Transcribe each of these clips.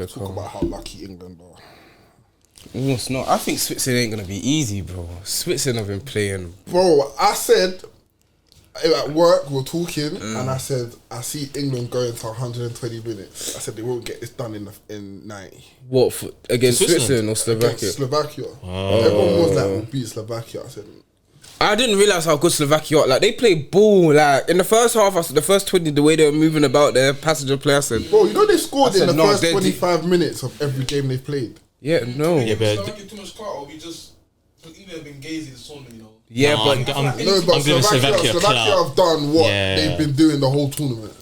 talk about how lucky England are. No, it's not. I think Switzerland ain't gonna be easy, bro. Switzerland have been playing. Bro, I said at work we're talking, and I said I see England going to 120 minutes. I said they won't get this done in 90. What against Switzerland or Slovakia? Against Slovakia. Everyone was like, we'll beat Slovakia. I said. I didn't realise how good Slovakia are. Like, they played ball. Like, in the first half, the first 20, the way they were moving about their passenger player, I said... Bro, you know they scored in the first 25 minutes of every game they played? Yeah, no. Yeah, but... Don't get too much clout, or we just... Even have been gazy this tournament, you know? Yeah, no, but... Slovakia have done what they've been doing the whole tournament.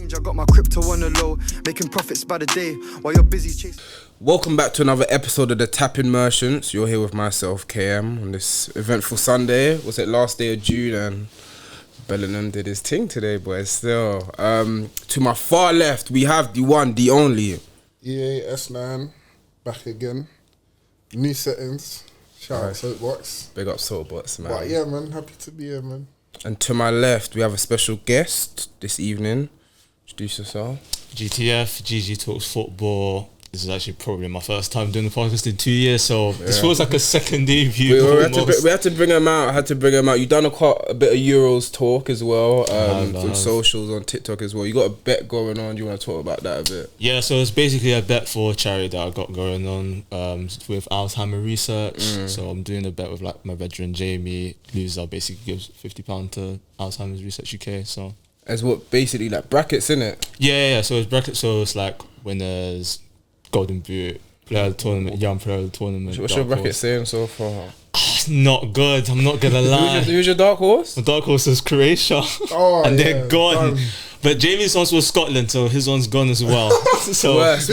I got my crypto on the low, making profits by the day while you're busy chasing. Welcome back to another episode of the Tapping Merchants. You're here with myself, KM, on this eventful Sunday. Was it last day of June? And Bellingham did his thing today, boys. Still, to my far left, we have the one, the only. EA S9 back again. New settings. Shout out Soapbox. Big up Soapbox, man. But yeah, man, happy to be here, man. And to my left, we have a special guest this evening. Introduce yourself. GTF, GG Talks Football. This is actually probably my first time doing the podcast in 2 years, so this feels like a second debut. We had to bring him out. You done a bit of Euros talk as well, on socials, on TikTok as well. You got a bet going on. Do you want to talk about that a bit? Yeah, so it's basically a bet for charity that I got going on with Alzheimer research. So I'm doing a bet with like my veteran Jamie. Loser basically gives £50 to Alzheimer's Research UK. So as what basically like brackets, innit? Yeah. So it's brackets. So it's like winners. Golden Boot, player of the tournament, young player of the tournament. What's your bracket saying so far? It's not good, I'm not gonna lie. Who's your dark horse? My dark horse is Croatia. And they're gone. But Jamie's one's was Scotland, so his one's gone as well. So worse.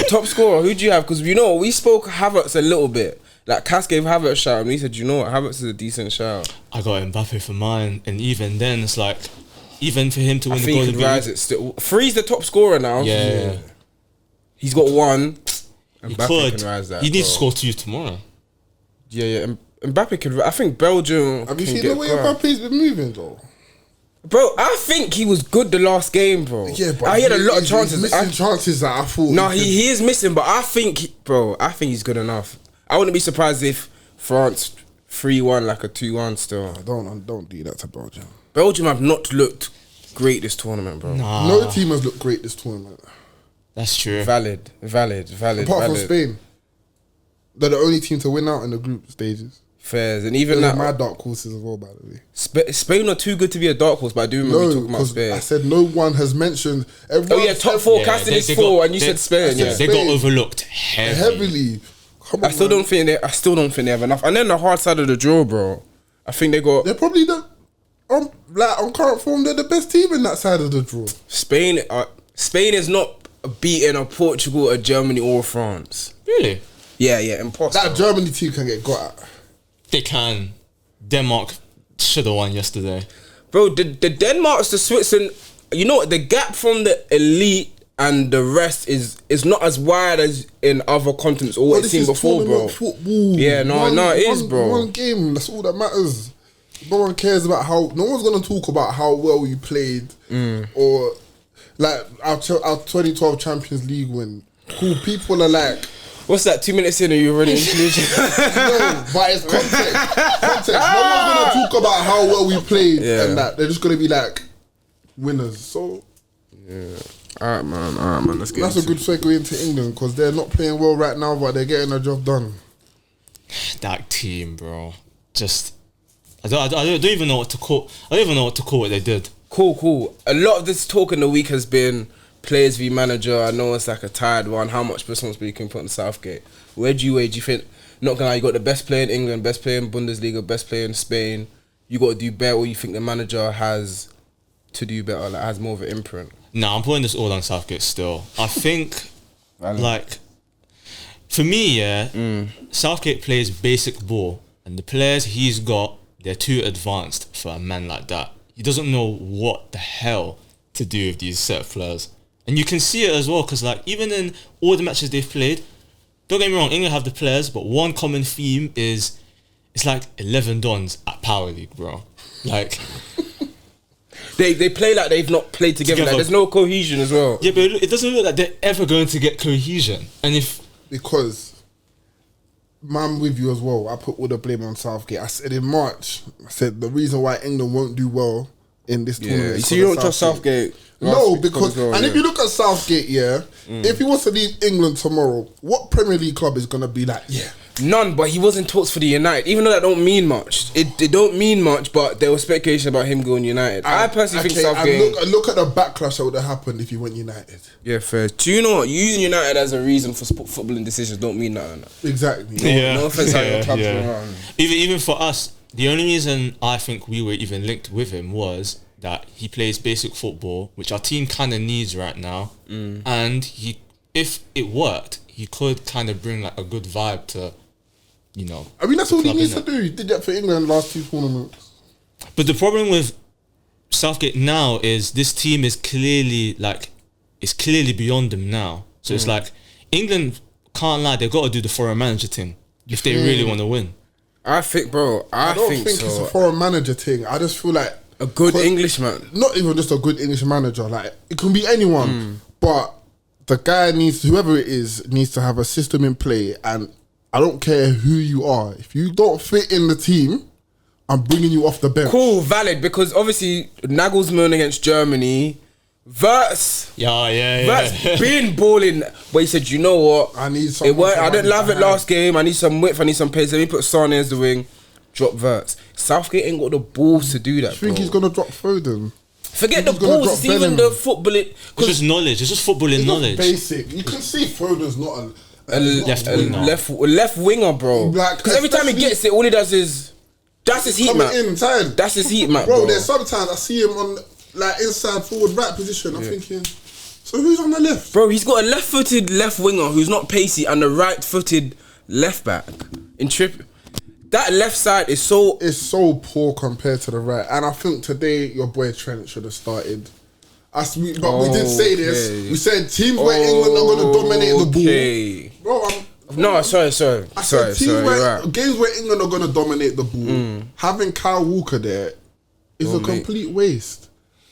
Top scorer, who do you have? Because you know, we spoke Havertz a little bit. Like, Cass gave Havertz a shout, and he said, you know what, Havertz is a decent shout. I got Mbappe for mine, and even then, it's like, even for him to win the Golden Boot, rise it still. Free's the top scorer now. Yeah. He's got one. Mbappe can rise that. He needs to score 2 tomorrow. Yeah. Mbappe can. I think Belgium. Have you seen the way Mbappe's been moving though? Bro, I think he was good the last game, bro. Yeah, but he had a lot of chances. Missing chances that I thought. No, he is missing, but I think, I think he's good enough. I wouldn't be surprised if France 3-1, like a 2-1 still. Don't do that to Belgium. Belgium have not looked great this tournament, bro. Nah. No team has looked great this tournament. That's true. Valid. Apart from Spain. They're the only team to win out in the group stages. Fairs. And even that. My dark horses as well, by the way. Spain are too good to be a dark horse, but I do remember talking about Spain. I said no one has mentioned. Top forecasting is 4, and you said Spain. Yeah, they got overlooked heavily. I still don't think they have enough. And then the hard side of the draw, bro. I think they got. They're probably on current form, they're the best team in that side of the draw. Spain is not beating a Portugal, a Germany, or France. Really? Yeah, impossible. That Germany team can get got at. They can. Denmark should have won yesterday. Bro, the Denmark's to Switzerland, you know what, the gap from the elite and the rest is not as wide as in other continents or what it's seen before, bro. Football. Yeah, it is, bro. One game, that's all that matters. No one cares about no one's going to talk about how well you played or like our 2012 Champions League win. Cool, people are like, what's that, 2 minutes in and you're already included? No, but it's context. No one's going to talk about how well we played and that. They're just going to be like winners. So yeah. Alright man, let's get that's a good segue into England because they're not playing well right now, but they're getting their job done. That team, bro. Just I don't even know what to call. I don't even know what to call what they did. Cool. A lot of this talk in the week has been players v manager. I know it's like a tired one. How much responsibility can you put on Southgate? Where do you think? Not gonna lie, you got the best player in England, best player in Bundesliga, best player in Spain. You got to do better, or you think the manager has to do better, like has more of an imprint? Nah, I'm putting this all on Southgate still. I think, like, for me, Southgate plays basic ball, and the players he's got, they're too advanced for a man like that. He doesn't know what the hell to do with these set of players. And you can see it as well, because like even in all the matches they've played, don't get me wrong, England have the players, but one common theme is it's like 11 dons at Power League, bro. Like They play like they've not played together. Like, there's no cohesion as well. Yeah, but it doesn't look like they're ever going to get cohesion. And because I'm with you as well. I put all the blame on Southgate. I said in March, the reason why England won't do well in this tournament. So you don't trust Southgate? No, because if you look at Southgate, if he wants to leave England tomorrow, what Premier League club is gonna be like? Yeah. None, but he was in talks for the United. Even though that don't mean much. It don't mean much, but there was speculation about him going United. I personally think Southgate... Look at the backlash that would have happened if he went United. Yeah, fair. Do you know what? Using United as a reason for footballing decisions don't mean nothing. Exactly. No offense how your club's going around. Even for us, the only reason I think we were even linked with him was that he plays basic football, which our team kind of needs right now. And if it worked, he could kind of bring like a good vibe to... I mean, that's all he needs to do. He did that for England last 2 tournaments. But the problem with Southgate now is this team is clearly beyond him now. So it's like England can't lie. They've got to do the foreign manager thing if they really want to win. I think, bro. I don't think think it's a foreign manager thing. I just feel like a good Englishman. Not even just a good English manager. Like it can be anyone, but the guy whoever it is, needs to have a system in play. And I don't care who you are. If you don't fit in the team, I'm bringing you off the bench. Cool, valid, because obviously Nagelsmann against Germany, Wirtz been balling, but he said, you know what? I need something. I didn't love it last game. I need some width. I need some pace. Let me put Sane as the wing. Drop Wirtz. Southgate ain't got the balls to do that. I think he's gonna drop Foden. Forget the balls. It's even the footballing. It's just knowledge. It's just footballing knowledge. Basic. You can see Foden's not a left winger, bro. Because every time he gets it, all he does is that's his heat map. That's his heat map, bro. There's sometimes I see him on like inside forward right position. I'm thinking, so who's on the left? Bro, he's got a left-footed left winger who's not pacey and a right-footed left back in Trip. That left side is so poor compared to the right, and I think today your boy Trent should have started. We did say this. We said teams where England are going to dominate the ball. Bro, sorry. Games where England are going to dominate the ball. Having Kyle Walker there is a complete waste.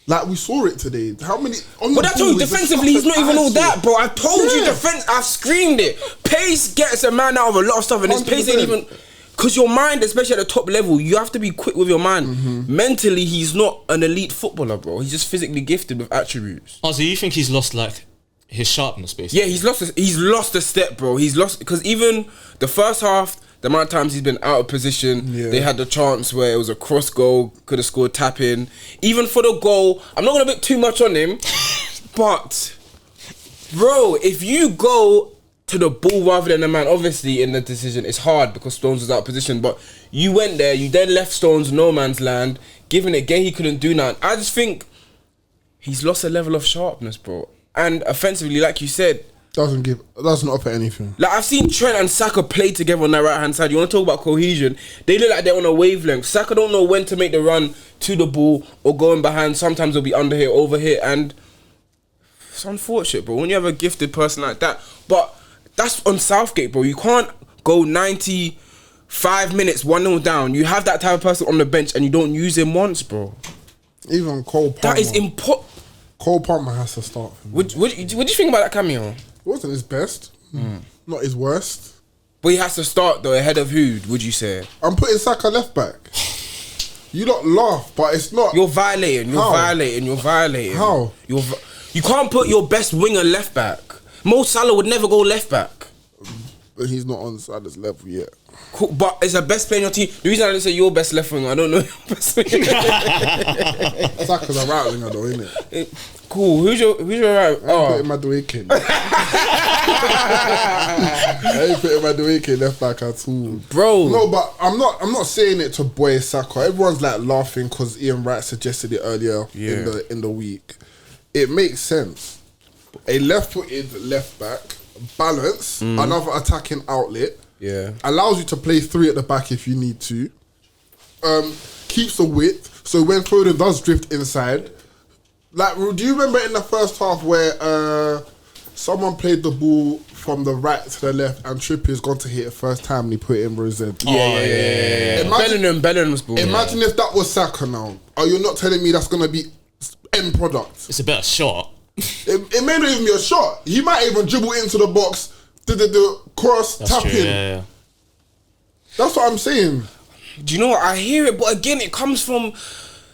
Like we saw it today. How many? But I told you defensively, he's not even all that, bro. I told you defense. I've screamed it. Pace gets a man out of a lot of stuff, and his pace ain't even. Because your mind, especially at the top level, you have to be quick with your mind. Mentally, he's not an elite footballer, bro. He's just physically gifted with attributes. Oh, so you think he's lost like his sharpness, basically? Yeah, he's lost a step, bro. He's lost because even the first half, the amount of times he's been out of position, they had the chance where it was a cross goal, could have scored tap in. Even for the goal, I'm not gonna bet too much on him, but bro, if you go to the ball rather than the man, obviously in the decision it's hard because Stones was out of position, but you went there, you then left Stones no man's land, giving it Gay, he couldn't do nothing. I just think he's lost a level of sharpness, bro. And offensively, like you said, doesn't offer anything. Like I've seen Trent and Saka play together on that right hand side. You want to talk about cohesion? They look like they're on a wavelength. Saka don't know when to make the run to the ball or going behind. Sometimes it'll be under here, over here, and it's unfortunate, bro. When you have a gifted person like that, but that's on Southgate, bro. You can't go 95 minutes 1-0 down. You have that type of person on the bench and you don't use him once, bro. Even Cole Palmer. That is important. Cole Palmer has to start. What do you think about that cameo? It wasn't his best. Not his worst. But he has to start though, ahead of who, would you say? I'm putting Saka left back. You don't laugh, but it's not. You're violating. How? You can't put your best winger left back. Mo Salah would never go left back. But he's not on Salah's level yet. Cool, but it's the best player in your team. The reason I didn't say your best left winger, I don't know your best winger. Saka's a right winger though, isn't it? Cool. Who's your right? I ain't putting Madueke. I ain't putting Madueke left back at all, bro. No, but I'm not saying it to boy Saka. Everyone's like laughing because Ian Wright suggested it earlier in the week. It makes sense. A left-footed left back, balance, another attacking outlet. Yeah. Allows you to play 3 at the back if you need to. Keeps the width. So when Foden does drift inside, like, do you remember in the first half where someone played the ball from the right to the left and Trippier's gone to hit it first time and he put it in Rosette? Yeah. Bellingham's ball. Imagine if that was Saka now. Are you not telling me that's going to be end product. It's a better shot. It may not even be a shot. He might even dribble into the box, the cross, tap in. Yeah. That's what I'm saying. Do you know what? I hear it, but again, it comes from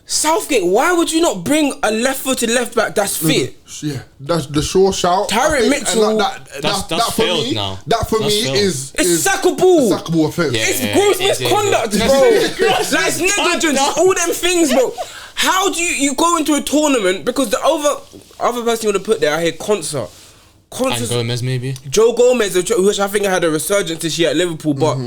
Southgate. Why would you not bring a left-footed left back that's fit? Yeah, that's the sure shout. Tyron Mitchell. That's failed now. That for me is It's sackable. Sackable offence. Yeah, it's gross misconduct, bro. Like negligence, all them things, bro. How do you go into a tournament, because the other person you want to put there, I hear Concert. And Gomez maybe. Joe Gomez, which I think had a resurgence this year at Liverpool, but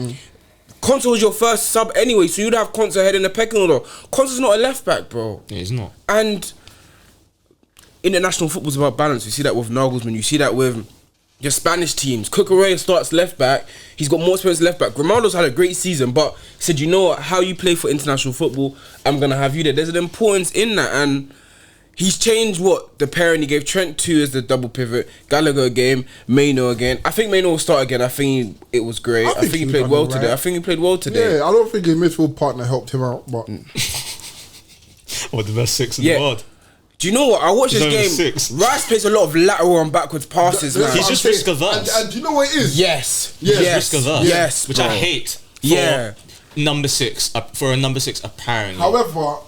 Concert was your first sub anyway, so you'd have Concert head in the pecking order. Concert's not a left back, bro. Yeah, he's not. And international football's about balance. You see that with Nagelsmann, you see that with your Spanish teams. Cucurella starts left back. He's got more experience left back. Grimaldo's had a great season, but said, you know what, how you play for international football, I'm going to have you there. There's an importance in that, and he's changed the pairing. He gave Trent 2 as the double pivot, Gallagher again, Maino again. I think Maino will start again. I think it was great. I think he played well today. I think he played well today. Yeah, I don't think his midfield partner helped him out, but... What, the best 6 in the world? Do you know what? I watched this game. 6. Rice plays a lot of lateral and backwards passes, man. He's just risk averse. And do you know what it is? Yes. Risk averse. Yes. Which I hate. For number 6. For a number 6, apparently. However,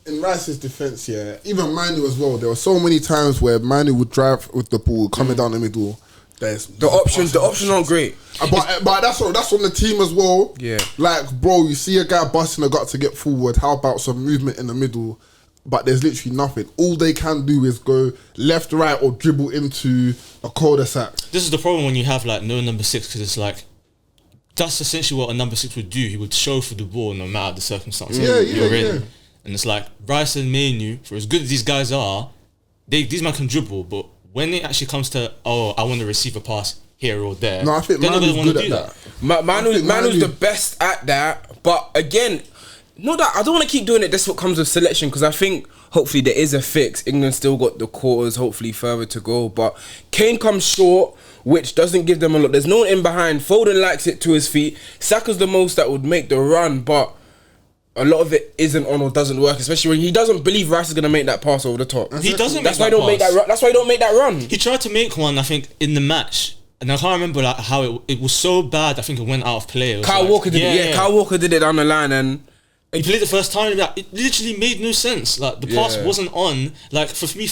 in Rice's defence, even Manu as well, there were so many times where Manu would drive with the ball coming down the middle. The options aren't great. But that's on the team as well. Yeah. Like, bro, you see a guy busting a gut to get forward. How about some movement in the middle? But there's literally nothing. All they can do is go left, right, or dribble into a cul-de-sac. This is the problem when you have like no number 6, because it's like that's essentially what a number 6 would do. He would show for the ball no matter the circumstances. You're in. And it's like Rice and Mainu, for as good as these guys are, these men can dribble, but when it actually comes to I want to receive a pass here or there, no, I think Manu's good at that. Manu's the best at that, but again, not that I don't want to keep doing it. That's what comes with selection, because I think hopefully there is a fix. England still got the quarters, hopefully further to go, but Kane comes short, which doesn't give them a lot. There's no one in behind. Foden likes it to his feet. Saka's the most that would make the run, but a lot of it isn't on or doesn't work, especially when he doesn't believe Rice is going to make that pass over the top. He doesn't. That's why he don't make that run. That's why he don't make that run. He tried to make one, I think, in the match, and I can't remember like how it was so bad. I think it went out of play. Kyle Walker did it. Yeah, Kyle Walker did it down the line, and he played the first time. Like, it literally made no sense. Like the pass wasn't on. Like for me,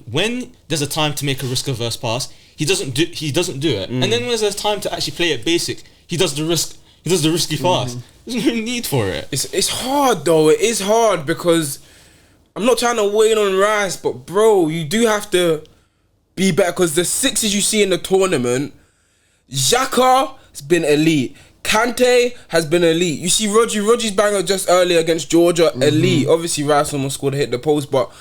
when there's a time to make a risk-averse pass, he doesn't do it. And then when there's time to actually play it basic, he does the risky pass. There's no need for it. It's hard though. It is hard, because I'm not trying to weigh in on Rice, but bro, you do have to be better, because the 6s you see in the tournament, Xhaka has been elite. Kante has been elite. You see Rodri's banger just earlier against Georgia, elite. Obviously Rice almost scored to hit the post, but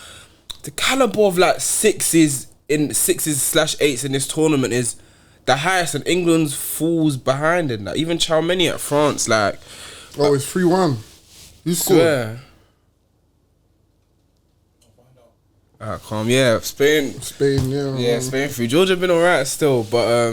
the caliber of like 6s/8s in this tournament is the highest, and England's falls behind it. Like, even Chalmany at France, like, it's 3-1. You scored. Calm. Yeah, Spain. Yeah, Spain through. Georgia been alright still, but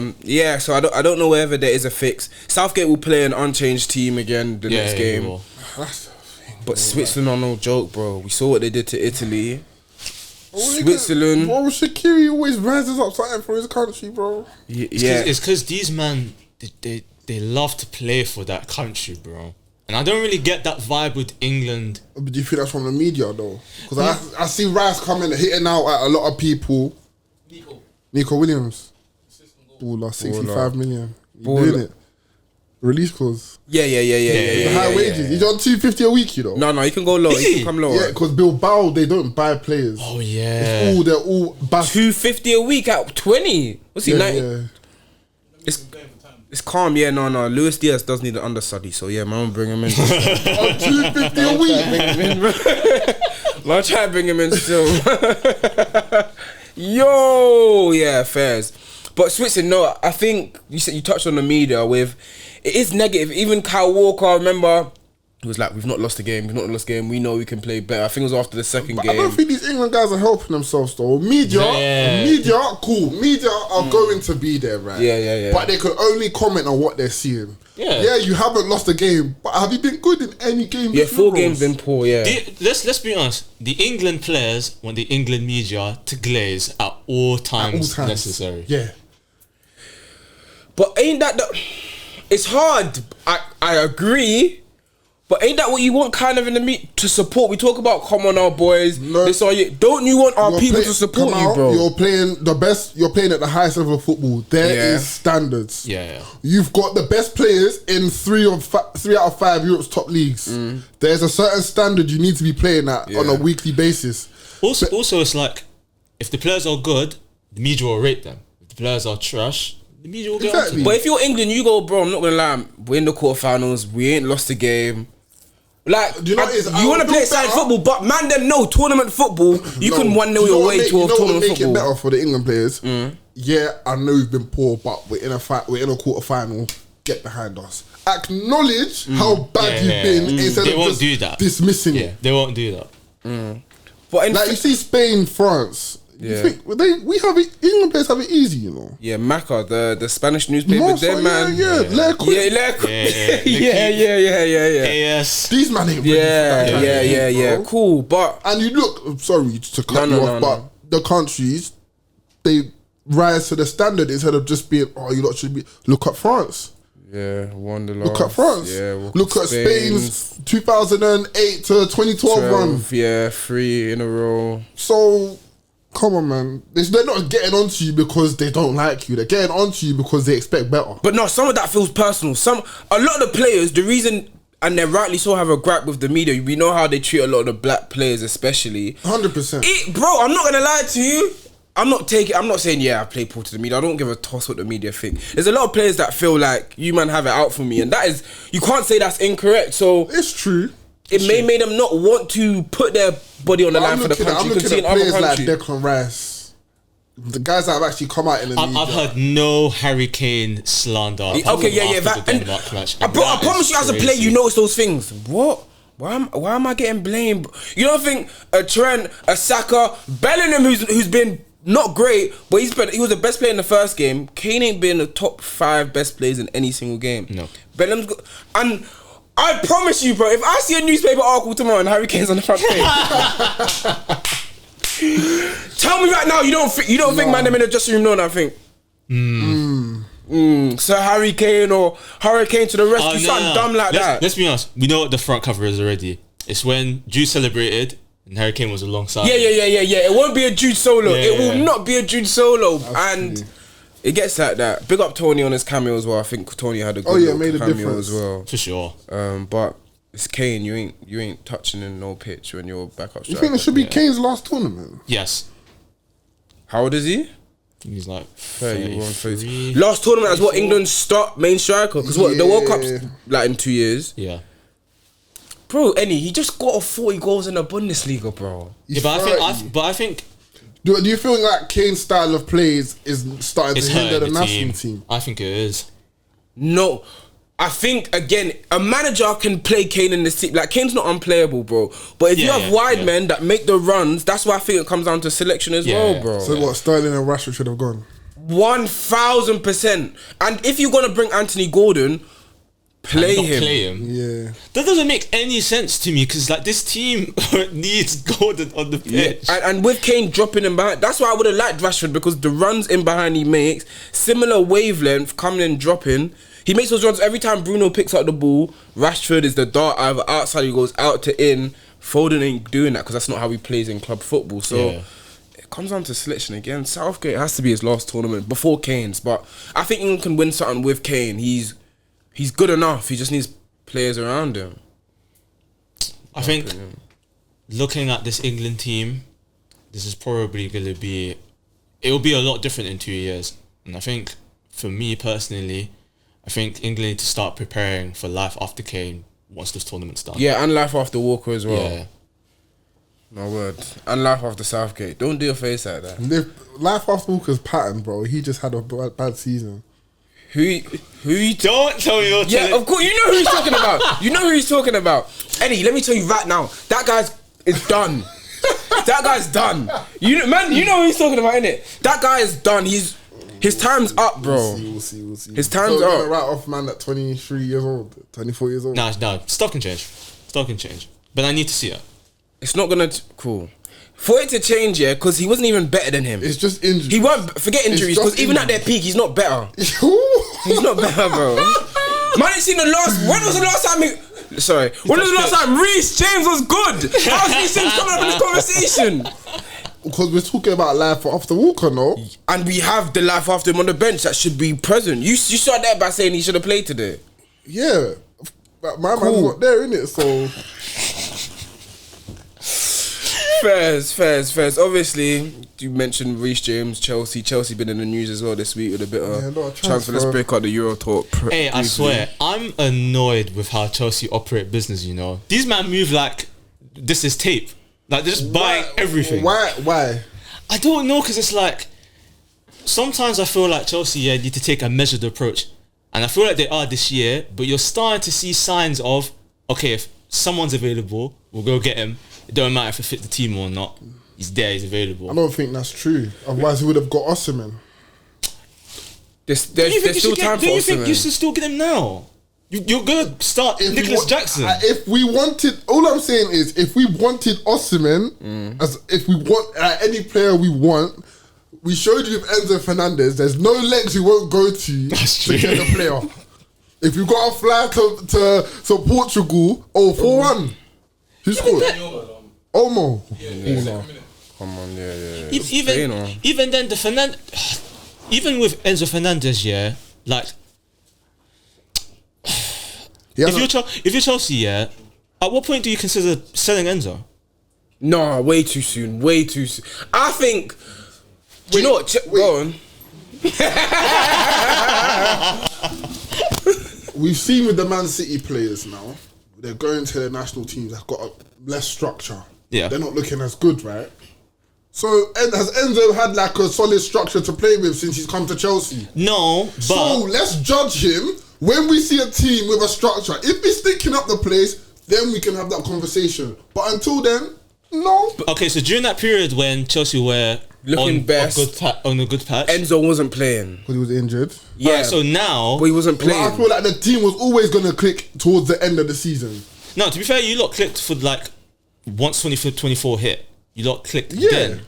so I don't know whether there is a fix. Southgate will play an unchanged team again the next game. That's the thing. But Switzerland are no joke, bro. We saw what they did to Italy. Switzerland. Bro, Shaqiri always rises up something for his country, bro. It's because these men they love to play for that country, bro. And I don't really get that vibe with England. But do you think that's from the media though? Because I see Rice coming hitting out at a lot of people. Nico Williams. Baller, 65 million. Doing it. Release clause. Yeah. High wages. He's on 250 a week, you know. No, he can go lower. He can come lower. Yeah, because Bilbao, they don't buy players. Oh yeah. They're all 250 a week at 20. What's he 90? Yeah. It's calm, no. Luis Diaz does need an understudy, so yeah, man, bring him in. 250 a week. I'll try to bring him in still. Yo, yeah, fairs. But Switzerland, no, I think you touched on the media with, it is negative. Even Kyle Walker, I remember, he was like, we've not lost a game. We know we can play better. I think it was after the second game. I don't think these England guys are helping themselves though. Media, cool. Media are going to be there, right? Yeah. But they could only comment on what they're seeing. Yeah, you haven't lost a game, but have you been good in any game? Yeah, 4 games been poor. Yeah. Let's be honest. The England players want the England media to glaze at all times necessary. Yeah. But ain't that it's hard. I agree. But ain't that what you want kind of in the meet to support? We talk about come on our boys. No. This are you. Don't you want our people to support you, bro? You're playing the best. You're playing at the highest level of football. There is standards. Yeah. You've got the best players in 3 out of 5 Europe's top leagues. There's a certain standard you need to be playing at on a weekly basis. Also, it's like if the players are good, the media will rate them. If the players are trash, the media will get onto them. But if you're England, you go, bro. I'm not gonna lie. We're in the quarterfinals. We ain't lost a game. Like, do you know what it is? You want to play side football, but man, them know tournament football. You can 1-0 your way to a tournament make football. It better for the England players. Yeah, I know we've been poor, but we're in a fight. We're in a quarter final. Get behind us. Acknowledge how bad you've been instead they of won't just do that. dismissing it. They won't do that. But Like you see, Spain, France. You think England players have it easy, you know. Yeah, Macca, the Spanish newspaper, them man. Yeah. AS. These man ain't ready for that. Cool, but and you look. Sorry to cut you off, but the countries they rise to the standard instead of just being. Oh, you lot should be. Look at France. Yeah, Wanderlust. Look at France. Yeah, look at Spain's 2008 to 2012 run. Yeah, 3 in a row. So. Come on, man. They're not getting onto you because they don't like you. They're getting onto you because they expect better. But no, some of that feels personal. A lot of the players, the reason, and they rightly so have a gripe with the media. We know how they treat a lot of the black players, especially. 100%. Bro, I'm not gonna lie to you. I'm not saying I play poor to the media. I don't give a toss what the media think. There's a lot of players that feel like you man have it out for me, and that is, you can't say that's incorrect. So it's true. It may make them not want to put their body on the line for the country. I'm You can see looking in at other players like countries. Declan Rice, the guys that have actually come out in the media. I've heard no Harry Kane slander. Okay, yeah. I promise you, as a player, you notice those things. What? Why am I getting blamed? You don't think a Trent, a Saka, Bellingham, who's been not great, but he was the best player in the first game. Kane ain't been the top 5 best players in any single game. No. Bellingham's good, and I promise you, bro, if I see a newspaper article tomorrow and Harry Kane's on the front page, tell me right now you don't think man them in the dressing room know that thing. Sir Harry Kane or Hurricane to the rescue, something dumb like that. Let's be honest. We know what the front cover is already. It's when Jude celebrated and Harry Kane was alongside. Yeah. It won't be a Jude solo. It will not be a Jude solo. And it gets like that. Big up Tony on his cameo as well. I think Tony had a good made a cameo difference as well. For sure. But it's Kane. You ain't touching in no pitch when you're back up. You think it should be Kane's last tournament? Yes. How old is he? He's like 31, 33. Last tournament is what England start main striker, because what the World Cup's like in 2 years. Yeah. Bro, he just got 40 goals in the Bundesliga, bro. But I think. Do you feel like Kane's style of plays is starting to hinder the national team? I think it is. No. I think, again, a manager can play Kane in this team. Like, Kane's not unplayable, bro. But if you have wide men that make the runs, that's why I think it comes down to selection as well, bro. So what, Sterling and Rashford should have gone? 1000%. And if you're going to bring Anthony Gordon, play him. Yeah. That doesn't make any sense to me, because like this team needs Gordon on the pitch. Yeah. And with Kane dropping him behind, that's why I would have liked Rashford, because the runs in behind he makes, similar wavelength, coming and dropping. He makes those runs every time Bruno picks up the ball. Rashford is the dart either outside, he goes out to in. Foden ain't doing that because that's not how he plays in club football. So it comes down to selection again. Southgate has to be his last tournament before Kane's, but I think England can win something with Kane. He's good enough. He just needs players around him. I think looking at this England team, this is probably going to be... It will be a lot different in 2 years. And I think, for me personally, I think England need to start preparing for life after Kane once this tournament's done. Yeah, and life after Walker as well. Yeah. My word. And life after Southgate. Don't do your face like that. Life after Walker's pattern, bro. He just had a bad season. Who you don't tell me you're Yeah, of course, you know who he's talking about. You know who he's talking about. Eddie, let me tell you right now, that guy's is done. That guy's done. You know who he's talking about, innit? That guy is done. He's His time's up, bro. We'll see. His time's so up. Right off, man, at 23 years old, 24 years old. No, stuff can change. Stuff can change. But I need to see it. It's not gonna cool. For it to change, yeah, because he wasn't even better than him. It's just injury. He won't forget injuries because even at their peak, he's not better. He's not better, bro. Man, ain't seen the last. When was the last time? When was the last time Reece James was good? How is Reece James coming up in this conversation? Because we're talking about life after Walker, no? And we have the life after him on the bench that should be present. You started there by saying he should have played today. Yeah, but my man's not there, innit? So. Fairs. Obviously, you mentioned Reece James, Chelsea. Chelsea been in the news as well this week with a bit of transfer. Let's break out the Euro talk. Hey, I swear, I'm annoyed with how Chelsea operate business, you know. These men move like this is tape. Like, they're just buying everything. Why? I don't know, because it's like, sometimes I feel like Chelsea need to take a measured approach. And I feel like they are this year, but you're starting to see signs of, okay, if someone's available, we'll go get him. It don't matter if it fit the team or not. He's there, he's available. I don't think that's true. Otherwise, he would have got Osimhen. There's still time for Osimhen. Do you think you should still get him now? You're going to start Nicholas Jackson. If we wanted... All I'm saying is, if we wanted Osimhen, as if we want any player we want, we showed you with Enzo Fernandez, there's no lengths we won't go to get a player. If you got a fly to Portugal, 4-1. Who scored? Omo. Come on, yeah. Even then, even with Enzo Fernandez, like, if you're Chelsea, at what point do you consider selling Enzo? No, way too soon. I think. Do you know what? Go on. We've seen with the Man City players now, they're going to their national teams that's got less structure. Yeah. They're not looking as good, right? So has Enzo had like a solid structure to play with since he's come to Chelsea? No, but... So let's judge him when we see a team with a structure. If he's sticking up the place, then we can have that conversation. But until then, no. Okay, so during that period when Chelsea were looking best on a good patch, Enzo wasn't playing because he was injured. Yeah, right, so now, but he wasn't playing. Well, I feel like the team was always going to click towards the end of the season. No, to be fair, you lot clicked for like once 24 hit. You lot clicked then,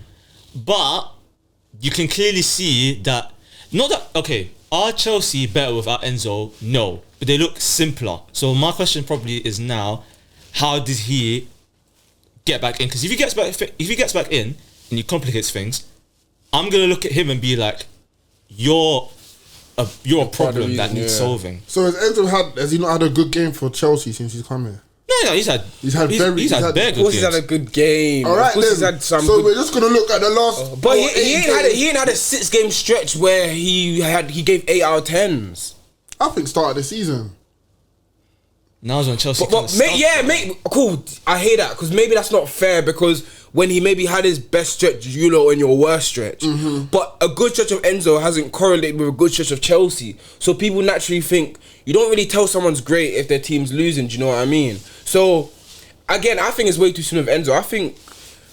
but you can clearly see that. Not that okay. Are Chelsea better without Enzo? No, but they look simpler. So my question probably is now, how did he get back in? Because if he gets back in and he complicates things, I'm gonna look at him and be like, you're a problem that needs solving. So has he not had a good game for Chelsea since he's come here? No, he's had bare good games. He's had a good game. All right, then. He's had some so we're just gonna look at the last. But he ain't had a 6-game stretch where he gave 8 out of 10s. I think start of the season. Now's when Chelsea. Cool. I hear that because maybe that's not fair because when he maybe had his best stretch, you lot in your worst stretch. Mm-hmm. But a good stretch of Enzo hasn't correlated with a good stretch of Chelsea. So people naturally think you don't really tell someone's great if their team's losing. Do you know what I mean? So again, I think it's way too soon with Enzo. I think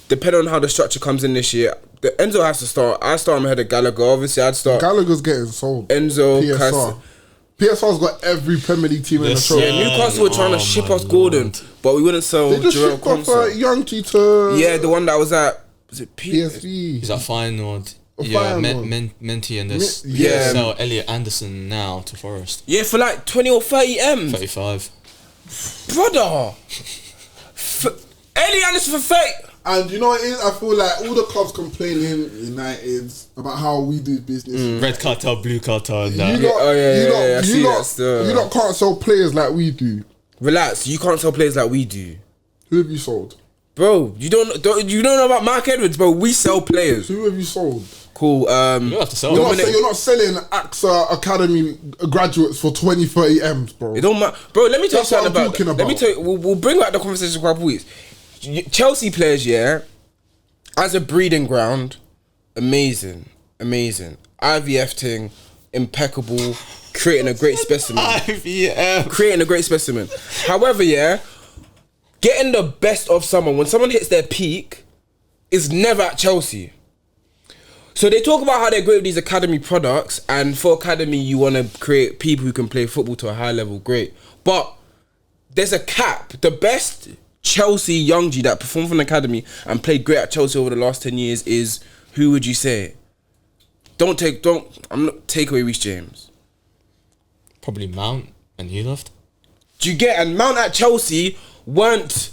depending on how the structure comes in this year, the Enzo has to start. I start him ahead of Gallagher. Obviously, I'd start. Gallagher's getting sold. Enzo, PSR's got every Premier League team in the show. Yeah, Newcastle were trying to ship us Gordon, but we wouldn't sell. They just Jarrell shipped off Conser. Yankee to... Yeah, the one that was at... Was it PSV? He's at Feyenoord. Feyenoord. Menti and this. Yeah. Sell Elliot Anderson now to Forest. Yeah, for like 20 or 30 M's. 35. Brother! Elliot Anderson for 30... And you know what it is? I feel like all the clubs complaining, United, about how we do business. Red cartel, blue cartel, and that. You lot can't sell players like we do. Relax, you can't sell players like we do. Who have you sold? Bro, you don't know about Mark Edwards, bro. We sell players. Who have you sold? Cool. You don't have to sell. You're not selling AXA Academy graduates for 20, 30 M's, bro. It don't matter. Bro, let me tell you something about that. About. Let me tell you, we'll bring back the conversation for a couple weeks. Chelsea players, as a breeding ground, amazing. IVF thing, impeccable, creating a great specimen. IVF. Creating a great specimen. However, getting the best of someone, when someone hits their peak, is never at Chelsea. So they talk about how they're great with these academy products, and for academy you want to create people who can play football to a high level. Great, but there's a cap. The best Chelsea young G that performed from the academy and played great at Chelsea over the last 10 years is, who would you say? I'm not take away Reece James. Probably Mount, and he left. Do you get? And Mount at Chelsea weren't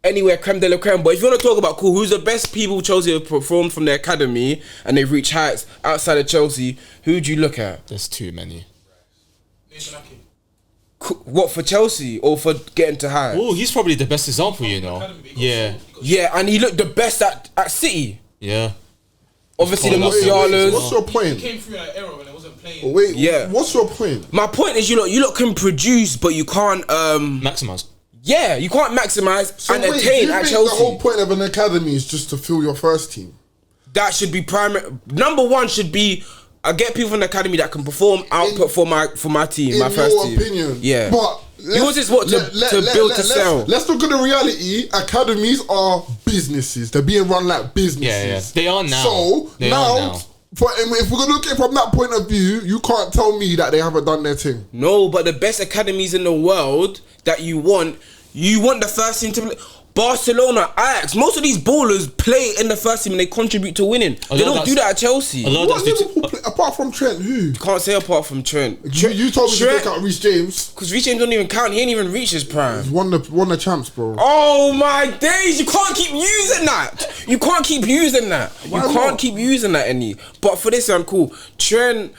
anywhere creme de la creme. But if you want to talk about who's the best people Chelsea have performed from their academy and they've reached heights outside of Chelsea, who do you look at? There's too many. What, for Chelsea or for getting to heights? Oh, he's probably the best example, you know. Yeah. Yeah, and he looked the best at City. Yeah. Obviously the Wait, Musialas. What's your point? He came through that era when it wasn't playing. Wait, Yeah. what's your point? My point is, you lot can produce, but you can't. Maximise. Yeah, you can't maximize So and wait, do attain you at think Chelsea. the whole point of an academy is just to fill your first team? That should be primary. Number one should be, I get people from the academy that can output for my team, my first team. In your opinion, Yeah. But yours is what to build to sell. Let's look at the reality. Academies are businesses. They're being run like businesses. Yeah. They are now. So They are now. if we're gonna look at it from that point of view, you can't tell me that they haven't done their thing. No, but the best academies in the world that you want the first team to play. Barcelona, Ajax, most of these ballers play in the first team and they contribute to winning. They don't do that at Chelsea. A lot of What that's due Liverpool play, apart from Trent? Who? Can't say apart from Trent. You told me to Trent- take out Reece James. Because Reece James don't even count. He ain't even reached his prime. He's won the champs, bro. Oh my days! You can't keep using that. You can't keep using that. Why you can't not? keep using that any. But for this one, cool. Trent,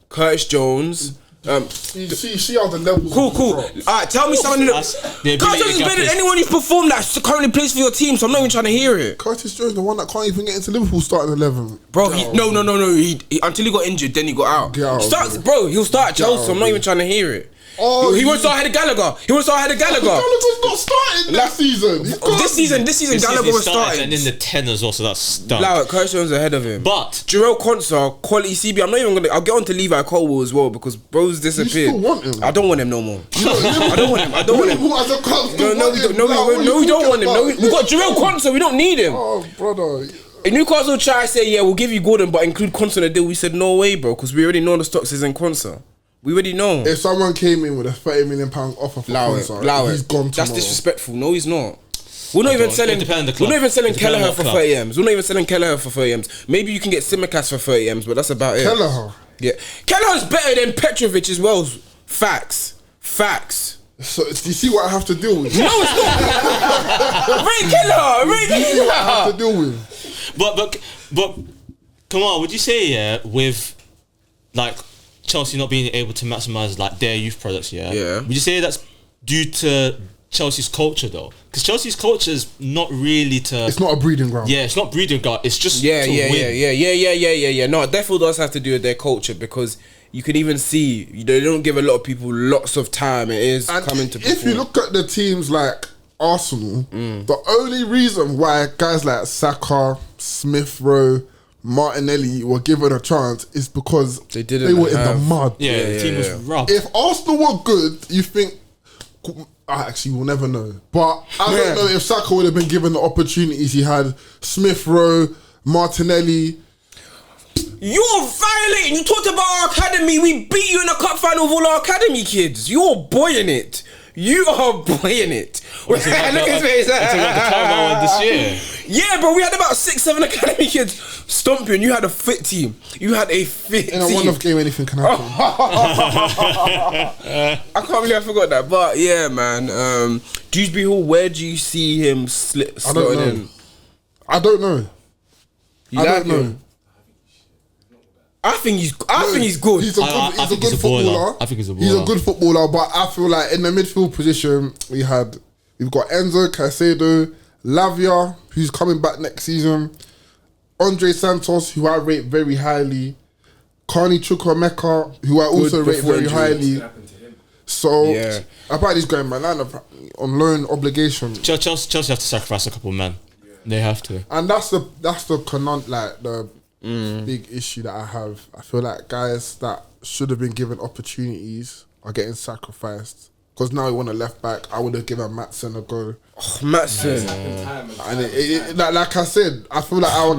Curtis Jones. See how the levels. Cool. bro. Alright, tell me something. That's the Curtis ability Jones is to better than get anyone who's performed that currently plays for your team. So I'm not even trying to hear it, Curtis Jones, the one that can't even get into Liverpool starting 11. bro. No. He until he got injured, then he got out. Get out, He'll start at Chelsea. So I'm not even trying to hear it. Oh, he won't start ahead of Gallagher. Gallagher's not starting this season. This season, Gallagher was starting. And in the 10 as well, so that's done. Allow it. Curtis Jones ahead of him. But Jarrell Konsa, quality CB. I'm not even gonna. I'll get on to Levi Colwell as well because bro's disappeared. still want him? I don't want him no more. I don't want him. Liverpool as a club still No, want him. we don't want him. No, we got Jarrell Konsa. We don't need him. Oh, brother. And Newcastle try to say, yeah, we'll give you Gordon, but include Konsa in the deal. We said no way, bro, because we already know the stocks is in Konsa. We already know. If someone came in with a £30 million offer for Allow Konsa, it. he's gone tomorrow. That's disrespectful. No, he's not. We're not even selling. It depends on the We're club. not even selling It depends on Kelleher what for club. 30 M's. We're not even selling Kelleher for 30 M's. Maybe you can get Simicast for 30 M's, but that's about it. Kelleher. Yeah, Kelleher's better than Petrovic as well. Facts. So, do you see what I have to deal with? No, it's not. Ray Kelleher. You see what I have to deal with? But come on, would you say with like Chelsea not being able to maximise like their youth products, Yeah. would you say that's due to Chelsea's culture though? Because Chelsea's culture is not really to. It's not a breeding ground. Yeah, it's not breeding ground. It's just Yeah. to win. No, it definitely does have to do with their culture because you can even see they don't give a lot of people lots of time. It is And coming to. if you look at the teams like Arsenal, the only reason why guys like Saka, Smith Rowe, Martinelli were given a chance is because they were in the mud. Yeah, the team was rough. If Arsenal were good, you think... Actually, we'll never know. But I don't know if Saka would have been given the opportunities he had. Smith Rowe, Martinelli... You're violating. You talked about our academy. We beat you in the cup final with all our academy kids. You're boying it. You are boying it. Look at his face. It's about the Carabao one this year. Yeah, bro. We had about 6-7 academy kids stomping. You had a fit team. In a one-off game, anything can happen. I can't believe I forgot that. But yeah, man. Dewsbury Hall, where do you see him slotting in? I don't know. You I like don't know. him? I think he's good. He's a I good think he's a baller. footballer. I think he's a He's a baller. good footballer, but I feel like in the midfield position, we've got Enzo, Caicedo, Lavia, who's coming back next season, Andre Santos, who I rate very highly, Carney Chukwuemeka, who I also rate before very injury. highly. So, Yeah. apparently he's going on loan obligation. Chelsea have to sacrifice a couple of men. They have to. And that's the big issue that I have. I feel like guys that should have been given opportunities are getting sacrificed because now he want a left back. I would have given Maatsen a go. Maatsen. And like I said, I feel like our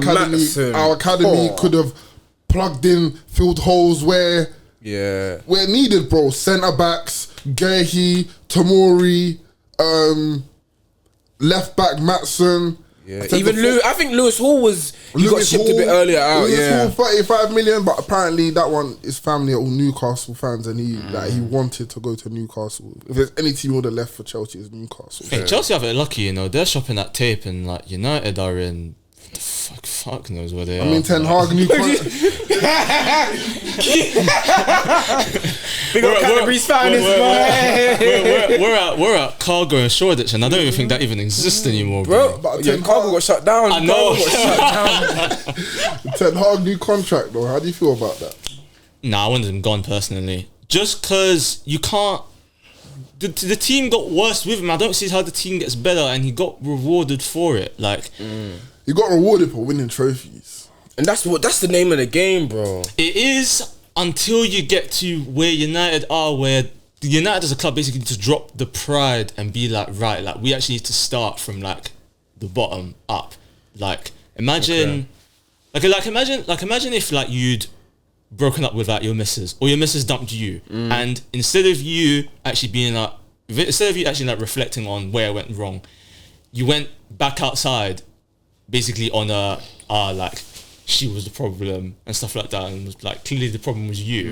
academy could have plugged in, filled holes where needed, bro. Centre backs, Gehi, Tamori, left back Maatsen. Yeah. Even I think Lewis Hall got shipped a bit earlier out. Lewis Hall, 35 million, but apparently that one is family are all Newcastle fans, and he wanted to go to Newcastle. If there's any team who would have left for Chelsea, it's Newcastle. Hey, Chelsea have it lucky, you know. They're shopping that tape, and like United are in. Fuck knows where they are. I mean, Ten Hag new contract. Big up Canterbury's finest, we're at Cargo and Shoreditch, and I don't even think that even exists anymore, bro. But Cargo got shut down. I know. Ten Hag new contract, though. How do you feel about that? Nah, I wanted him gone personally. Just because you can't. The team got worse with him. I don't see how the team gets better, and he got rewarded for it. Like. He got rewarded for winning trophies. And that's the name of the game, bro. It is until you get to where United are, where United as a club basically need to drop the pride and be like, right, like we actually need to start from like the bottom up. Like imagine imagine if like you'd broken up with like your missus, or your missus dumped you, and instead of you actually reflecting on where it went wrong, you went back outside basically on like she was the problem and stuff like that, and was like clearly the problem was you.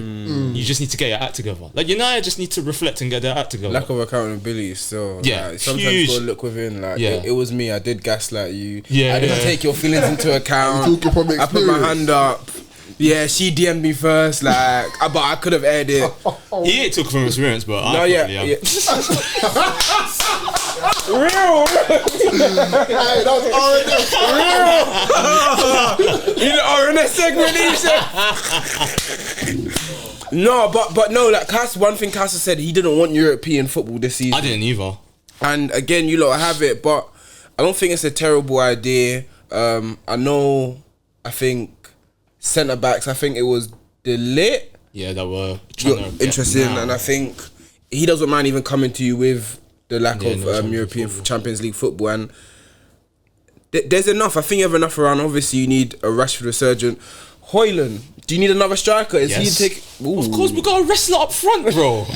You just need to get your act together. Like United just need to reflect and get their act together. Lack of accountability still. Yeah, like, sometimes you gotta look within. Like it was me. I did gaslight you. I didn't take your feelings into account. I put my hand up. Yeah, she DM'd me first, like, but I could have aired it. He ain't took from experience, but I Real. Hey, that was RNS. You know, RNS segment. No, but no, like one thing Casa said, he didn't want European football this season. I didn't either. And again, you lot have it, but I don't think it's a terrible idea. I think centre backs, I think it was Delit. Yeah, that were interesting, and I think he doesn't mind even coming to you with the lack of European Champions League football, and there's enough. I think you have enough around. Obviously, you need a Rashford resurgent. Hoyland, do you need another striker? Is he take? Ooh. Of course, we got a wrestler up front, bro.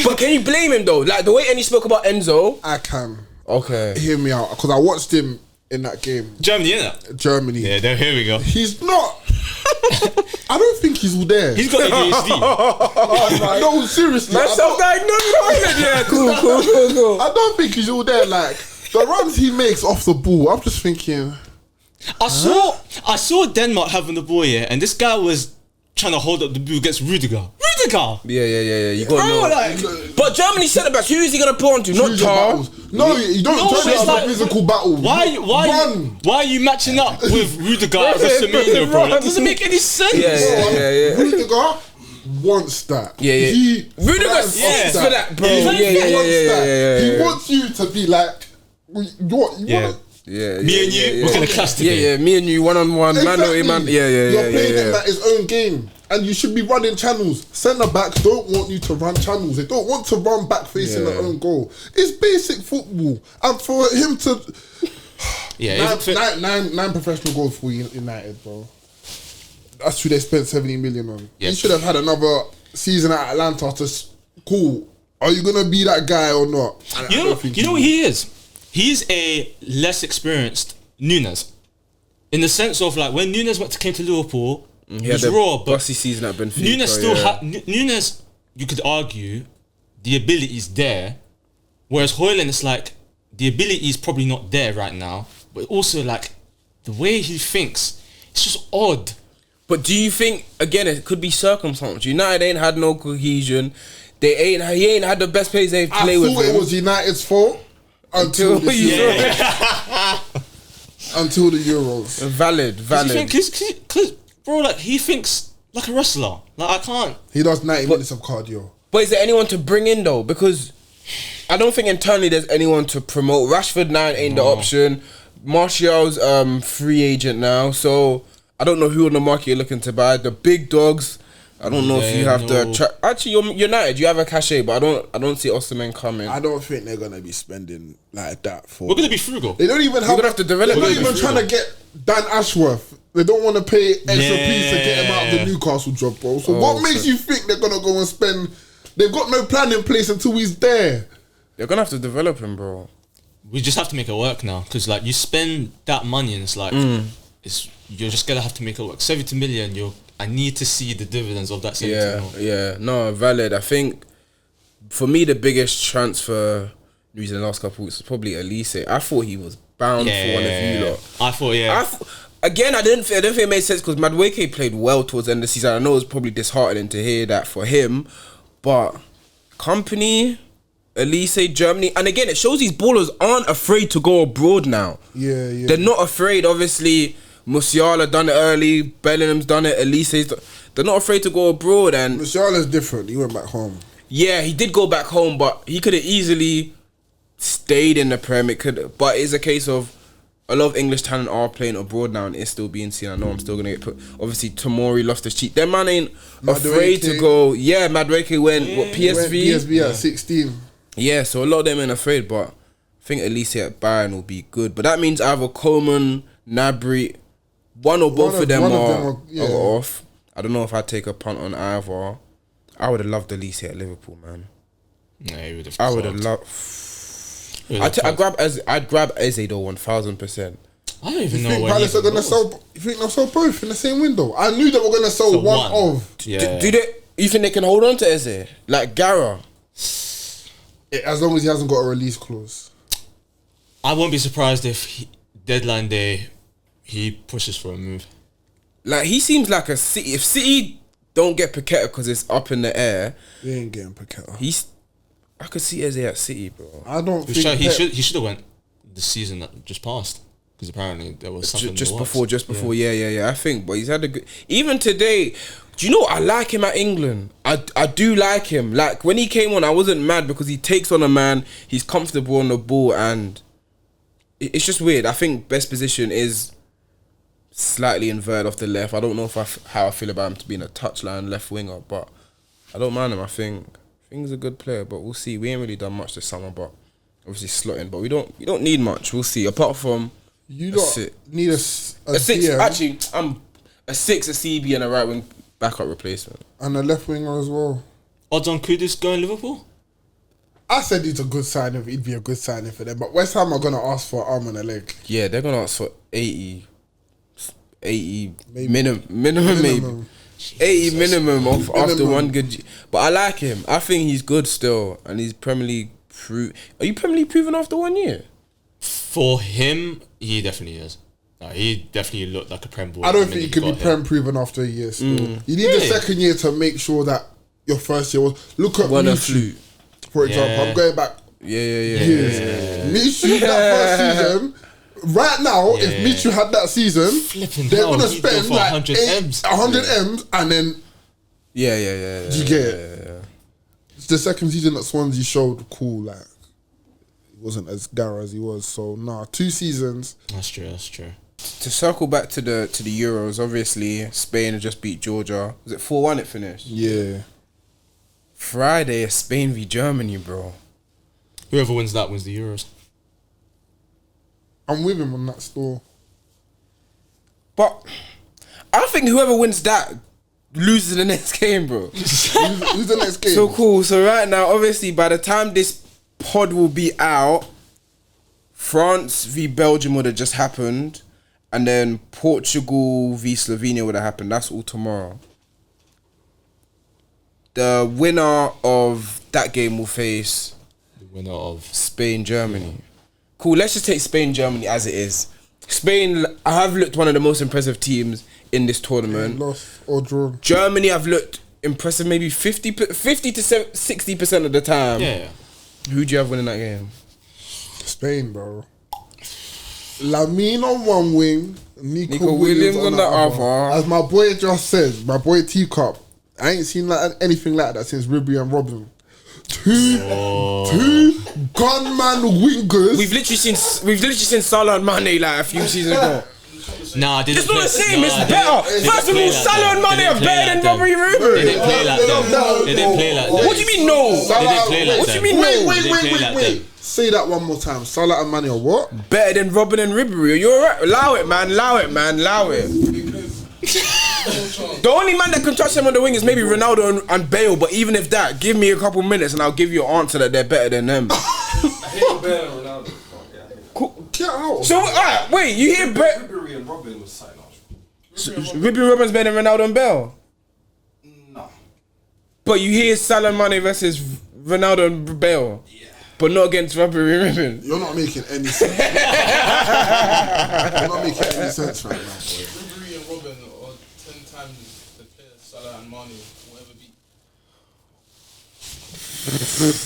But can you blame him though? Like the way Andy spoke about Enzo. I can. Okay. Hear me out, because I watched him in that game. Germany, innit? Germany. Yeah, here we go. He's not. I don't think he's all there. He's got ADHD. No, seriously. Self-diagnosed. Yeah, cool. I don't think he's all there. Like the runs he makes off the ball, I'm just thinking. I saw Denmark having the ball here, and this guy was trying to hold up the ball against Rudiger. Yeah. You got to know. But Germany centre backs, who is he gonna put onto? Not Tar. No, you don't turn it into a physical battle. Why are you matching up with Rudiger as a Semenyo, bro? That doesn't make any sense. Yeah. Rudiger wants that. Yeah. Rudiger seeks for that, bro. He wants you to be like, you want. Yeah, me and you, we're gonna clash today. Yeah, me and you, one-on-one, exactly. man. You're playing him at his own game, and you should be running channels. Centre backs don't want you to run channels. They don't want to run back facing their own goal. It's basic football, and for him to nine professional goals for United, bro. That's who they spent 70 million on. Yes. He should have had another season at Atlanta to cool. Are you gonna be that guy or not? You know what he is? He's a less experienced Nunes, in the sense of like when Nunes came to Liverpool, he was raw, but bossy season at Benfica. Nunes still had Nunes. You could argue the ability is there, whereas Højlund is like the ability is probably not there right now, but also like the way he thinks, it's just odd. But do you think again it could be circumstance? United ain't had no cohesion. He ain't had the best players they play with. I thought it was United's fault. Until the Euros. Valid. Because bro, like he thinks like a wrestler. Like I can't. He does 90 minutes of cardio. But is there anyone to bring in though? Because I don't think internally there's anyone to promote. Rashford 9 ain't the option. Martial's free agent now, so I don't know who on the market you're looking to buy. The big dogs. I don't know if you have the actually you're United. You have a cachet, but I don't see Osimhen coming. I don't think they're gonna be spending like that for. We're gonna be frugal. They don't even have. We're gonna have to develop. They're not even trying to get Dan Ashworth. They don't want to pay extra piece to get him out of the Newcastle job, bro. So what makes you think they're gonna go and spend? They've got no plan in place until he's there. They're gonna have to develop him, bro. We just have to make it work now, because like you spend that money and it's like you're just gonna have to make it work. 70 million. I need to see the dividends of that 70 million. Yeah, no, valid. I think for me the biggest transfer news in the last couple of weeks was probably Elise. I thought he was bound for one of you lot. I thought Again, I didn't think it made sense because Madueke played well towards the end of the season. I know it was probably disheartening to hear that for him, but Company, Elise, Germany, and again, it shows these ballers aren't afraid to go abroad now. Yeah. They're not afraid. Obviously, Musiala done it early. Bellingham's done it. Elise's. They're not afraid to go abroad. And Musiala's different. He went back home. Yeah, he did go back home, but he could have easily stayed in the Prem. But it's a case of a lot of English talent are playing abroad now and it's still being seen. I know I'm still gonna get put. Obviously, Tomori lost his cheek. That man ain't afraid to go. Yeah, Madueke went PSV. PSV at 16. Yeah, so a lot of them ain't afraid, but I think Elise at Bayern will be good. But that means either Coleman, Gnabry, one or both of them are off. I don't know if I'd take a punt on either. I would have loved Elise at Liverpool, man. Yeah, you would have. I would have loved. I'd grab Eze though 1000%. I don't even You know think where Palace are gonna sell? You think they'll sell both in the same window? I knew they were gonna sell one of. Yeah. Do they? You think they can hold on to Eze like Gara? As long as he hasn't got a release clause. I won't be surprised if deadline day he pushes for a move. Like he seems like a City. If City don't get Paqueta because it's up in the air, They ain't getting Paqueta. I could see Eze at City, bro. I don't think He should have went the season that just passed, because apparently there was something just before. Yeah. I think, but he's had a good. Even today, do you know what? I like him at England. I do like him. Like when he came on, I wasn't mad because he takes on a man. He's comfortable on the ball, and it's just weird. I think best position is slightly inverted off the left. I don't know how I feel about him to being a touchline left winger, but I don't mind him. I think he's a good player, but we'll see. We ain't really done much this summer, but obviously slotting. But we don't need much. We'll see. Apart from you don't need a six. DM Actually, I'm a 6, a CB, and a right wing backup replacement, and a left winger as well. Odds on Kudus going Liverpool? I said he's a good signing. He'd be a good signing for them. But West Ham are gonna ask for an arm and a leg. Yeah, they're gonna ask for 80 maybe. minimum maybe. 80 minimum off after one good. But I like him. I think he's good still, and he's Premier League Are you Premier League proven after 1 year? For him, he definitely is. He definitely looked like a Prem ball. I don't think he could be Prem proven after a year still. You need the second year to make sure that your first year was. Look at Michu, for example. I'm going back. Yeah. Michu, that first season. Right now, if Michu had that season, they're gonna spend like 100 M's, and then yeah. You get it. It's the second season that Swansea showed cool. Like he wasn't as Gara as he was. So 2 seasons. That's true. To circle back to the Euros, obviously Spain had just beat Georgia. Was it 4-1? It finished. Yeah. Friday is Spain v Germany, bro. Whoever wins that wins the Euros. I'm with him on that store. But I think whoever wins that loses the next game, bro. Who's the next game? So cool. So right now, obviously, by the time this pod will be out, France v Belgium would have just happened, and then Portugal v Slovenia would have happened. That's all tomorrow. The winner of that game will face the winner of Spain, Germany. Cool, let's just take Spain, Germany as it is. Spain, I have looked one of the most impressive teams in this tournament. Lost or drawn. Germany, I've looked impressive maybe 50 to 60% of the time. Yeah. Who do you have winning that game? Spain, bro. Lamine on one wing, Nico Williams on the other. As my boy just said, my boy Teacup, I ain't seen anything like that since Ribery and Robben. Two gunman wingers. We've literally seen Salah and Mane like a few seasons ago. Nah, they It's didn't not the play- same. nah, It's they better. didn't First of play all, like Salah that. and Mane They are didn't play better than like that. Ribery. They didn't play like that. They didn't play like that. What do you mean no? They didn't play like What do you that. mean no? Wait. Say that one more time. Salah and Mane are what? Better than Robben and Ribery. You're alright. Allow it, man. The only man that can touch them on the wing is maybe Ronaldo and Bale. But even if that, give me a couple minutes and I'll give you an answer that they're better than them. I hate Bale and Ronaldo. Get out. So alright, wait. You hear Ribery and Robben was signed off. Ribery and Robben's better than Ronaldo and Bale? No. But you hear Salah and Mane versus Ronaldo and Bale? Yeah. But not against Ribery and Robben. You're not making any sense. You're not making any sense right now, boy. Ribery and Robben are 10 times the players Salah and Mane will ever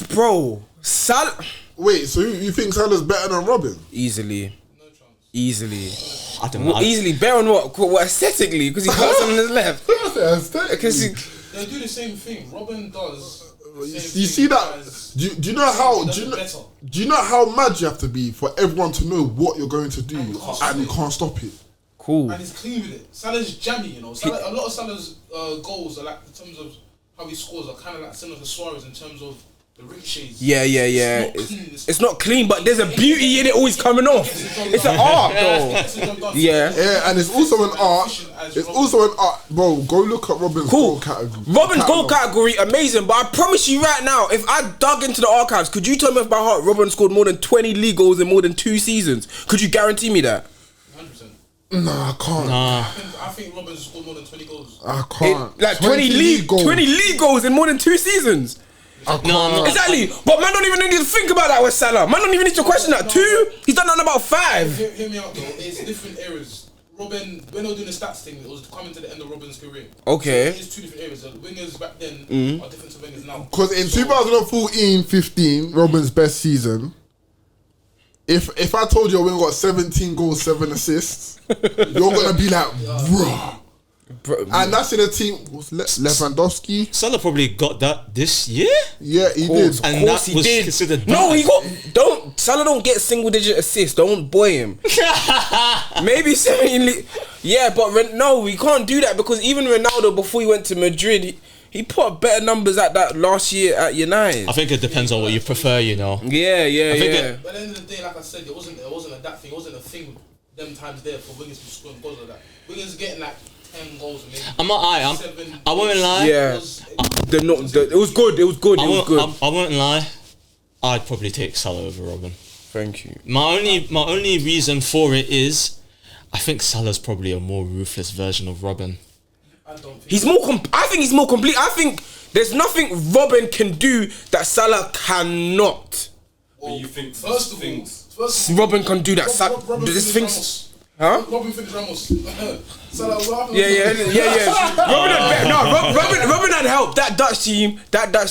beat. Bro, Salah... Wait, so you think Salah's better than Robben? Easily. No chance. Easily. I don't know. Well, easily. Better on what aesthetically? Because he got some on his left. Because he... They do the same thing. Robben does. You see that? Do you know how? Do you know how mad you have to be for everyone to know what you're going to do and you can't stop it? Cool. And he's clean with it. Salah's jammy, you know. A lot of Salah's goals are like, in terms of how he scores, are kind of like similar to Suarez in terms of the ricochets. Yeah. It's not clean. It's not clean, but there's a beauty in it always coming off. It's an art, though. Yeah. Yeah, and it's also an art. It's also an art, bro. Go look at Robben's goal category. Robben's goal category, amazing. But I promise you right now, if I dug into the archives, could you tell me if by heart Robben scored more than 20 league goals in more than 2 seasons? Could you guarantee me that? 100%. Nah, I can't. I think Robben scored more than 20 goals. I can't. Like 20 league goals. 20 league goals in more than 2 seasons. I can't. Exactly. But man don't even need to think about that with Salah. Man don't even need to question that. 2? He's done that in about 5. Hear me out though. It's different eras. Robben, when they were doing the stats thing, it was coming to the end of Robben's career. Okay. So it's 2 different eras. The wingers back then are different to wingers now. Because in 2014-15, Robben's best season, if I told you I got 17 goals, 7 assists, you're gonna be like, bruh. And that's in a team was Lewandowski. Salah probably got that this year. Yeah, he did. And that was considered No, bad. he got Salah don't get single digit assists. Don't boy him. Maybe 17. Yeah, but no, we can't do that because even Ronaldo before he went to Madrid, he put up better numbers at that last year at United. I think it depends on what you prefer, you know. Yeah. But at the end of the day, like I said, it wasn't a that thing. It wasn't a thing them times there for wingers to score goals like that. Wingers getting like 10 goals maybe. I won't lie. Yeah. It was good. I won't lie. I'd probably take Salah over Robben. Thank you. My only reason for it is, I think Salah's probably a more ruthless version of Robben. I don't think He's more. I think he's more complete. I think there's nothing Robben can do that Salah cannot. Well, you think First of all, Robben can do that. Robben This finished thing's. Ramos. Huh? Robben finished Ramos. Salah, what happened? Yeah. Robben had help. That Dutch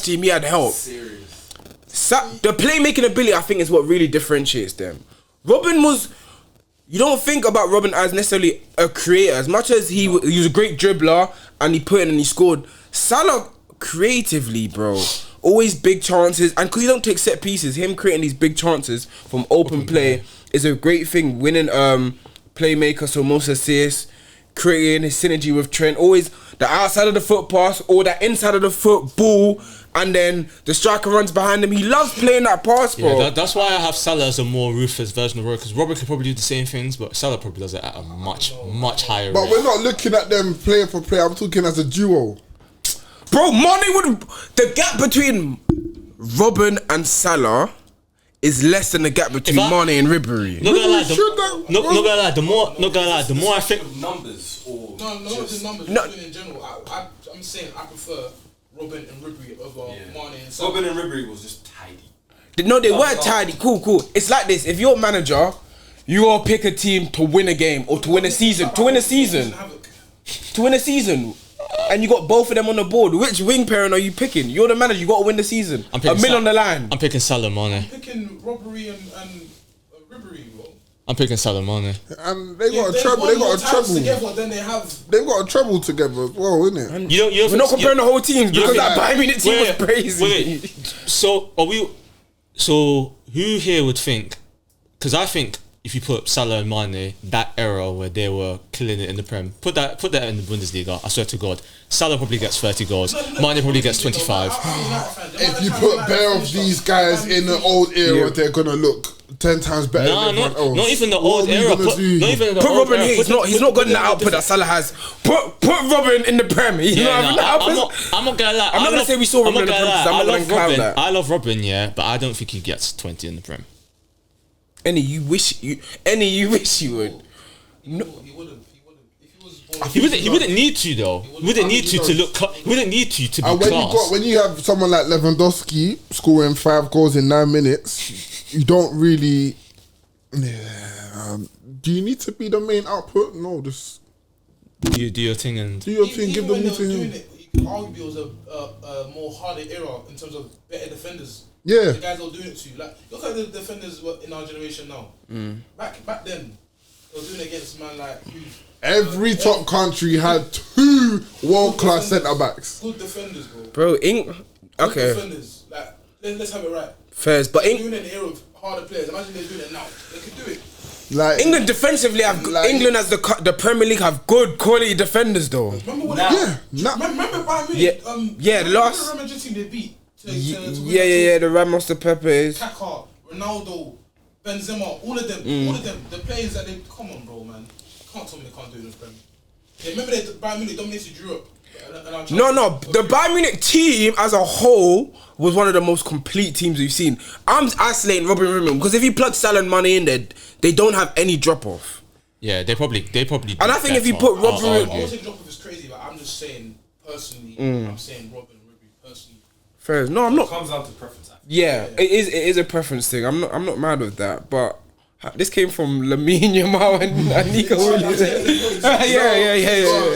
team, he had help. Serious. The playmaking ability, I think, is what really differentiates them. Robben was. You don't think about Robben as necessarily a creator as much as he was a great dribbler and he put in and he scored. Salah creatively, bro, always big chances, and because he don't take set pieces, him creating these big chances from open play is a great thing. Winning playmaker, so most assists, creating his synergy with Trent, always the outside of the foot pass or the inside of the foot ball, and then the striker runs behind him. He loves playing that pass, bro. Yeah, that's why I have Salah as a more ruthless version of Robben, because Robben could probably do the same things, but Salah probably does it at a much higher But rate. we're not looking at them player for player. I'm talking as a duo. Bro, the gap between Robben and Salah is less than the gap between Mane and Ribery. Not gonna lie, the more I think Numbers or No, the numbers. No. In general, I'm saying I prefer Robben and Ribery over Mane and Salah. Robben and Ribery was just tidy. No, they were tidy. Cool. It's like this. If you're a manager, you gotta pick a team to win a game or to win a season. And you got both of them on the board. Which wing pairing are you picking? You're the manager. You got to win the season. I'm $1 picking million on the line. I'm picking Salah Mane. Picking Robbery and Ribery, bro. I'm picking Salah Mane. And they got a treble. They got a treble. Together, then they have. They've got a treble together as well, innit? We're not comparing the whole teams because that Bayern Munich team was crazy. Wait. So who here would think? Because I think if you put Salah and Mane, that era where they were killing it in the Prem, put that in the Bundesliga. I swear to God, Salah probably gets 30 goals. Mane probably gets 25. If you put bare of these guys in the old era, they're gonna look 10 times better than everyone else. Not even the old era. Not even the Put old Robben era. here. He's not got the output that Salah has. Put Robben in the Prem. You know what I mean? I'm not gonna lie. I'm not gonna say we saw Robben in the Prem. I love Robben. I love Robben, yeah, but I don't think he gets 20 in the Prem. You wish you would. No. He wouldn't. If he was born, He wouldn't need to though. He wouldn't need to look. He wouldn't need to be And class. when you have someone like Lewandowski scoring 5 goals in 9 minutes, you don't really. Do you need to be the main output? No, just do your thing and do your thing. Give the when they ball were to doing him. it, you could argue it was a more harder era in terms of better defenders. Yeah. The guys that were doing it to you. Like, look at the defenders in our generation now. Back then, they were doing it against man like Every top country had 2 world-class centre-backs. good defenders, bro. Bro, Good okay. defenders. Like, let's have it right. Fairs, but They're doing it in the era of harder players. Imagine they're doing it now. They could do it. Like England defensively England as the Premier League have good quality defenders though. Remember when remember Bayern Munich? The last. Remember the Real Madrid team they beat? The Ramos, the Pepes. Kaká, Ronaldo, Benzema, all of them, the players that they come on, bro, man. Can't tell me they can't do it in the Premier. Yeah, remember that Bayern Munich dominated Europe. No, the Bayern Munich team as a whole was one of the most complete teams we've seen. I'm isolating Robben because if you plug Salah and Mane in there, they don't have any drop off. yeah, they probably. And I think if you put Robben, I won't say drop off is crazy, but I'm just saying personally, I'm saying Robben and Ribery personally. fair. No, I'm not. It comes down to preference. Yeah, it is a preference thing. I'm not mad with that, but. This came from Lamine Yamal and Nico Williams. Yeah.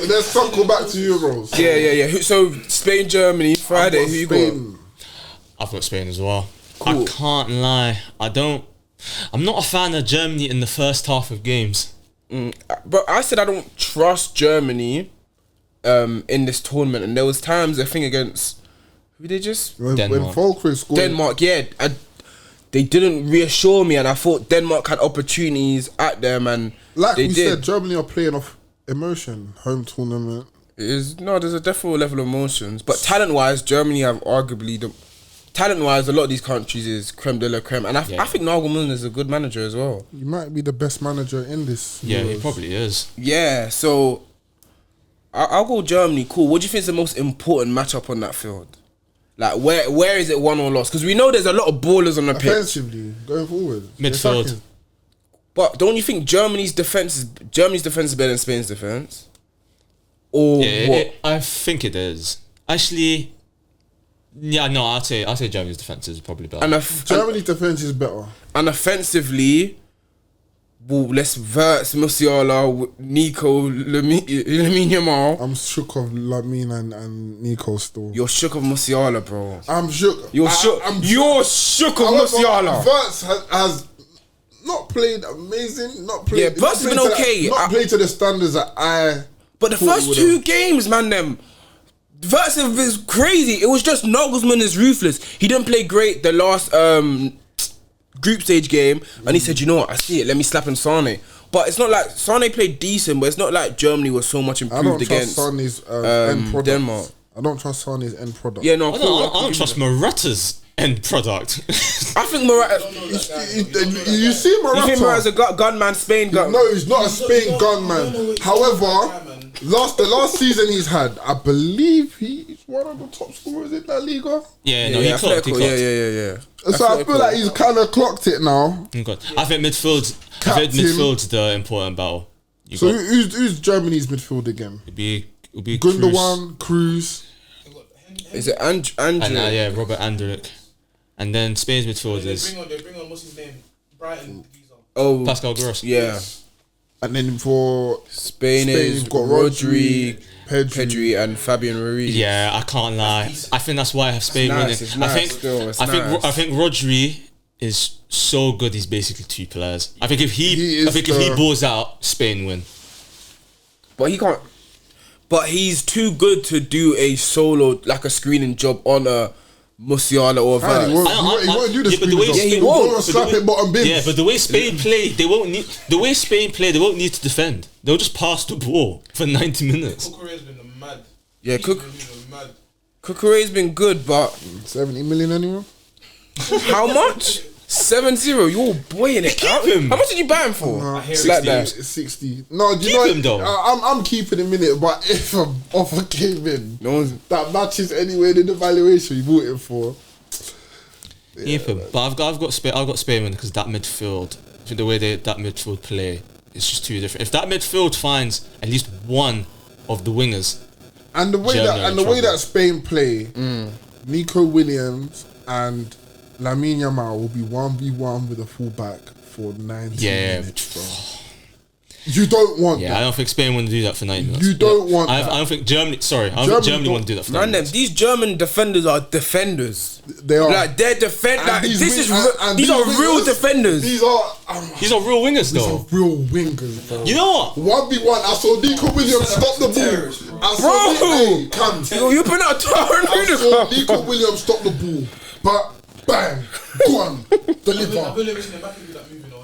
Let's circle back to Euros. Yeah. So Spain, Germany, Friday. Who you got? I've got Spain as well. Cool. I can't lie. I'm not a fan of Germany in the first half of games. But I said I don't trust Germany in this tournament, and there was times I think against who they just When Denmark. Falkirk scored. Denmark. Yeah, they didn't reassure me, and I thought Denmark had opportunities at them, and Like they we did. said, Germany are playing off emotion. Home tournament. There's a definite level of emotions, but talent-wise, Germany have arguably the. Talent-wise, a lot of these countries is creme de la creme, and I think Nagelsmann is a good manager as well. He might be the best manager in this. Yeah, he Euros. probably is. Yeah, so I'll go Germany. Cool. What do you think is the most important matchup on that field? Like, where is it won or lost? Because we know there's a lot of ballers on the pitch. Offensively, going forward. Midfield. Attacking. But don't you think Germany's defense is better than Spain's defense? Or what? I think it is. Actually, yeah, no, I'd say Germany's defense is probably better. Germany's defense is better. And offensively, well, let's Verts, Musiala, Nico, Lamine Yamal. I'm shook of Lamine and Nico still. You're shook of Musiala, bro. I'm shook. You're shook. You're shook of Musiala. Verts has not played amazing. Not played. Yeah, Verts has been okay. Not played to the standards that I. But the thought he first would've. 2 games, man, them Verts is crazy. It was just Nagelsmann is ruthless. He didn't play great the last group stage game, and he said, you know what, I see it, let me slap in Sane. But it's not like Sane played decent, but it's not like Germany was so much I improved don't against trust Sane's end product. Denmark. I don't trust Sane's end product. Yeah, no, I cool. don't trust Morata's end product. I think Morata. You see Morata. You think Morata's a gunman, Spain gun? No, he's not a Spain gunman. However, the last season he's had, I believe he's one of the top scorers in La Liga. Yeah, no, he clocked. Yeah. So I feel like he's kind of clocked it now. I think midfield's the important battle. So who's Germany's midfield again? It'd be Gundogan, Cruz. Is it Andrew? And Robert Andrich. And then Spain's midfield is They bring on what's his name? Brighton. Oh, Pascal Gross. yeah. And then for Spain is got Rodri, Pedri. and Fabian Ruiz. Yeah, I can't lie. I think that's why I have Spain winning. It's nice still, it's I nice. think Rodri is so good. He's basically 2 players. I think if he the- balls out, Spain win. But he can't. But he's too good to do a solo, like a screening job on a Musiala or And he Vaz. won't do the but the way screen Spain- job. he won't. Go slap it bottom bins. Yeah, but the way Spain play, they won't need. The way Spain play, they won't need to defend. They'll just pass the ball for 90 minutes. Cucurella's been mad. Yeah, He's Cook- been mad. Cucurella's been good, but 70 million anyway. how much? 7-0. You're boying it. Keep him. How much did you buy him for? It's like that. 60. No, do you Keep know? him, though. I'm keeping him in it, but if an offer came in No one's. that matches anywhere in the valuation you bought it for. Keep him. But I've got Spain because that midfield, the way that midfield play, it's just too different. If that midfield finds at least one of the wingers, And the way Germany that in trouble. Spain play, Nico Williams and Lamine Yamal will be 1v1 with a fullback for 90 minutes, bro. You don't want I that. don't think Spain want to do that for 90 minutes. You don't want I that. don't think Germany. Sorry, I don't think Germany want to do that for 90 Man, them, minutes. these German defenders are defenders. They are. Like they're defend. And Like these this is wing- re- and these are these real wingers, defenders. These are Real wingers these though. are real wingers, bro. You know what? 1v1, I saw Nico Williams stop the ball. I saw Bro! Cam. You put out Tara I saw Nico Williams stop the ball. But bang, go on, I've deliver. only listened back into that movie now.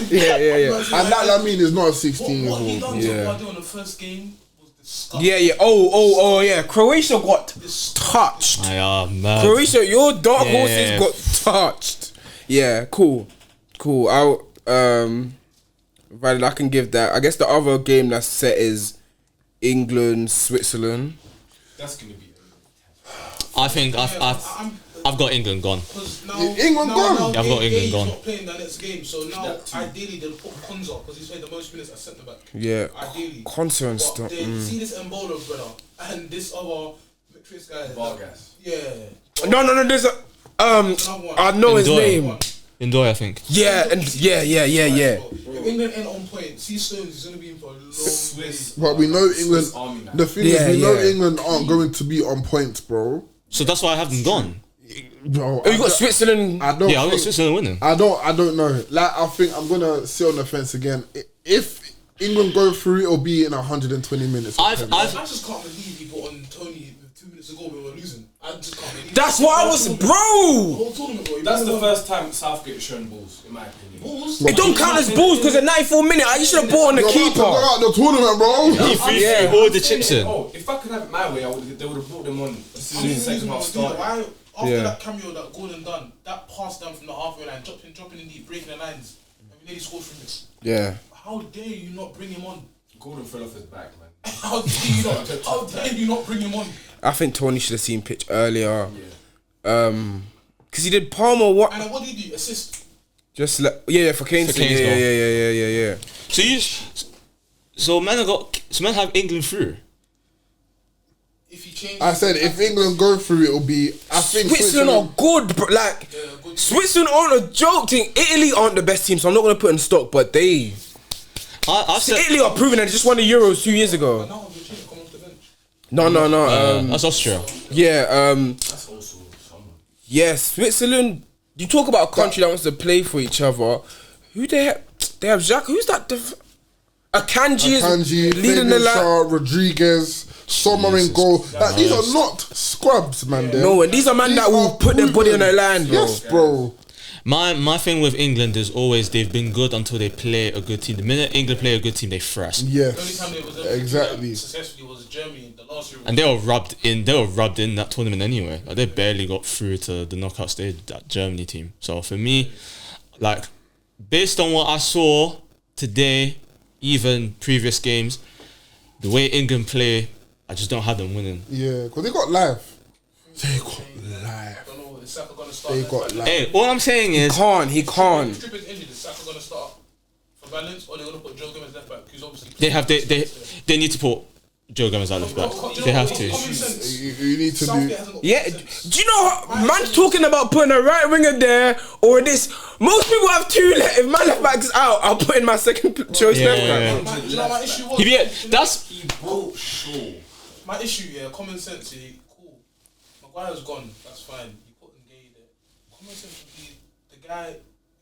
Yeah. And that Lamine is not a 16 What he year old. done to Yeah. Guardiola in the first game was disgusting. Yeah. Oh, yeah. Croatia got touched. Man. Croatia, your dark Yeah. horses got touched. Yeah, cool. Right, I can give that. I guess the other game that's set is England, Switzerland. That's gonna be. I think I've got England gone. Because now, England gone? Now Yeah, I've got England He's gone. not playing the next game, so now That too. ideally they'll put Konza because he's played the most minutes at centre back. Yeah, Ideally, Konsa and But stuff. they see this Embolo brother and this other Matrix guy. Vargas. Yeah. No. There's a I know his Enjoy. name. Enjoy, I think. Yeah, and yeah. If England ain't on point, see Stones is gonna be in for a long Swiss. But we know England. Army man. The thing Yeah, is, we know yeah. England aren't going to be on points, bro. So that's why I have them gone. Bro, Oh, you got Switzerland. I don't. Yeah, I've got think- Switzerland winning. I don't know. Like, I think I'm gonna sit on the fence again. If England go through, it'll be in 120 minutes. I've I just can't believe he put on Tony 2 minutes ago when we were losing. I just can't believe That's why I was, The bro. whole tournament, bro. That's the first time Southgate has shown balls, in my opinion. Balls. It don't count as balls because at 94 minutes, I should have bought on the You're about to go keeper. out the tournament, bro. He threw all the chips in. Oh, if I could have it my way, they would have brought them on as soon as the second half started. Why after Yeah. that cameo that Gordon done, that pass down from the halfway line, dropping in deep, breaking the lines, and we nearly scored from this. Yeah. How dare you not bring him on? Gordon fell off his back, man. How dare you not bring him on? I think Tony should have seen pitch earlier. Because he did Palmer what? And then what did he do? Assist. Just for Kane's For Kane's yeah, goal. yeah. So man have England through. If he changes, I said if England go through, it'll be. I think Switzerland are good, bro. Like good. Switzerland aren't a joke thing. Italy aren't the best team, so I'm not gonna put in stock. But I've said Italy are proving that they just won the Euros 2 years ago. now we're changing, come off the bench. No. that's Austria. That's also someone. Yeah, Switzerland. You talk about a country that wants to play for each other. Who they have? They have Jacques. Who's that? Akanji is Kanji, leading the line. Shaw, Rodriguez, Sommer in goal. Like, these are not scrubs, man. them. No, and these are men that These will are put their body on the proven. line, bro. Yes, bro. My thing with England is always they've been good until they play a good team. The minute England play a good team, they thrash. The only Yes, time they was ever exactly. successfully was Germany. The last year. And they were rubbed in that tournament anyway. Like, they barely got through to the knockout stage, that Germany team. So for me, like, based on what I saw today, even previous games, the way England play, I just don't have them winning. Yeah, because they got live. They got live. I don't know. Is Saka gonna start? They left got back? live. Hey, all I'm saying is, He can't. If Trippier's injured, is Saka gonna start for Valence, or they're gonna put Joe Gomez left back? Who's obviously they need to put Joe Gomez at left back. They have to. Common sense. You need to Southgate do. hasn't got Yeah, common sense. do you know, man's talking about putting a right winger there or this. Most people have two left. If my left back's out, I'll put in my second choice Yeah, left yeah, back. Do you know what my issue was? That's He brought Shaw. My issue, common sense, cool. Maguire's gone, that's fine. You put Ngay there. Common sense would be the guy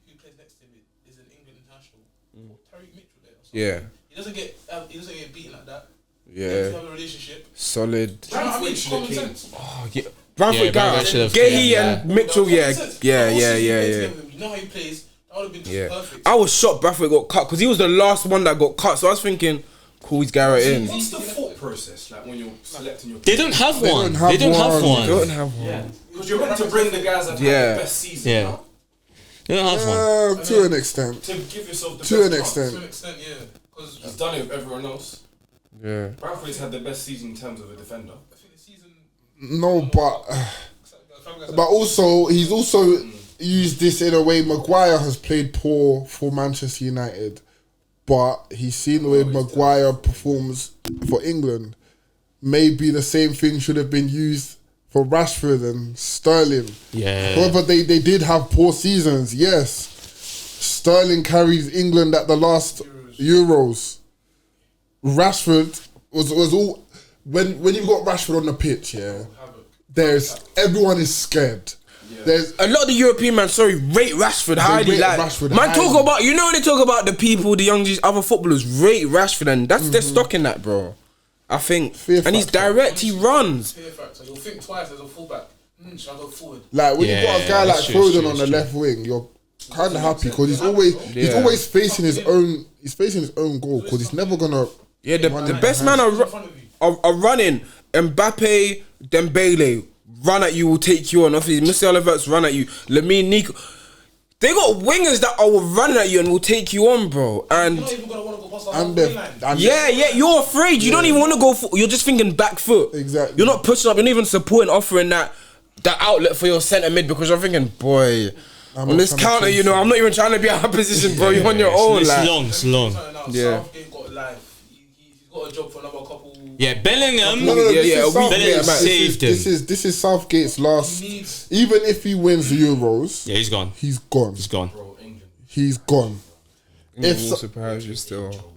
who plays next to him is an England international. Put Tariq Mitchell there. Or something. Yeah. He doesn't get beaten like that. Yeah. If you have a relationship. Solid. Bradford should have came. Oh, yeah. Bradford Bradford should have Gahey came, and Mitchell, yeah. You know how he plays. That would have been just perfect. I was shocked Bradford got cut because he was the last one that got cut. So I was thinking, cool, he's Garrett in. What's the thought process like when you're selecting your? They don't have one. They don't have one. They don't have one. Yeah, because you're meant to bring the guys that have the best season. Yeah. Now, They don't have one. To an extent. to give yourself the To best an chance. extent. To an extent, yeah. Because He's done it with everyone else. Yeah. Bradford's had the best season in terms of a defender. I think the season. No, but also he's also used this in a way. Maguire has played poor for Manchester United, but he's seen the way Maguire performs for England. Maybe the same thing should have been used for Rashford and Sterling. Yeah. However, they did have poor seasons. Yes, Sterling carries England at the last Euros. Rashford was all when you've got Rashford on the pitch. Yeah, everyone is scared. There's A lot of the European man, rate Rashford highly. rate Like, Rashford man, highly. talk about, you know, they talk about the people, the young other footballers rate Rashford, and that's they're stuck in that, bro. I think, Fear and he's factor. direct. He runs. Fear factor. You'll think twice as a fullback. Should I go forward? like when you got a guy like that's true, Foden it's on the true. left wing, you're kind of happy because he's always facing his own. He's facing his own goal because he's never gonna. Yeah, the best man In front of you. are running. Mbappe, Dembele run at you, will take you on. Obviously, Mr. Oliver's run at you. Lamine, Nico. They got wingers that are running at you and will take you on, bro. And You're not even gonna want to go past the And halfway the, line. and yeah, you're afraid. You don't even want to go for. You're just thinking back foot. Exactly. You're not pushing up. You're not even supporting, offering that outlet for your centre mid because you're thinking, boy, on not this trying to counter, chase you know, I'm not even trying to be out of position, bro. You're on your own, It's like. long. It's long. Yeah. Southgate got life. He's got a job for another couple. Yeah, Bellingham. No, Yeah, this yeah, is we- Southgate, Bellingham man. saved him. This is Southgate's last. He needs. Even if he wins the Euros, Yeah, he's gone. he's gone. He's gone. Bro, England. He's gone. England If will so- surprise you still.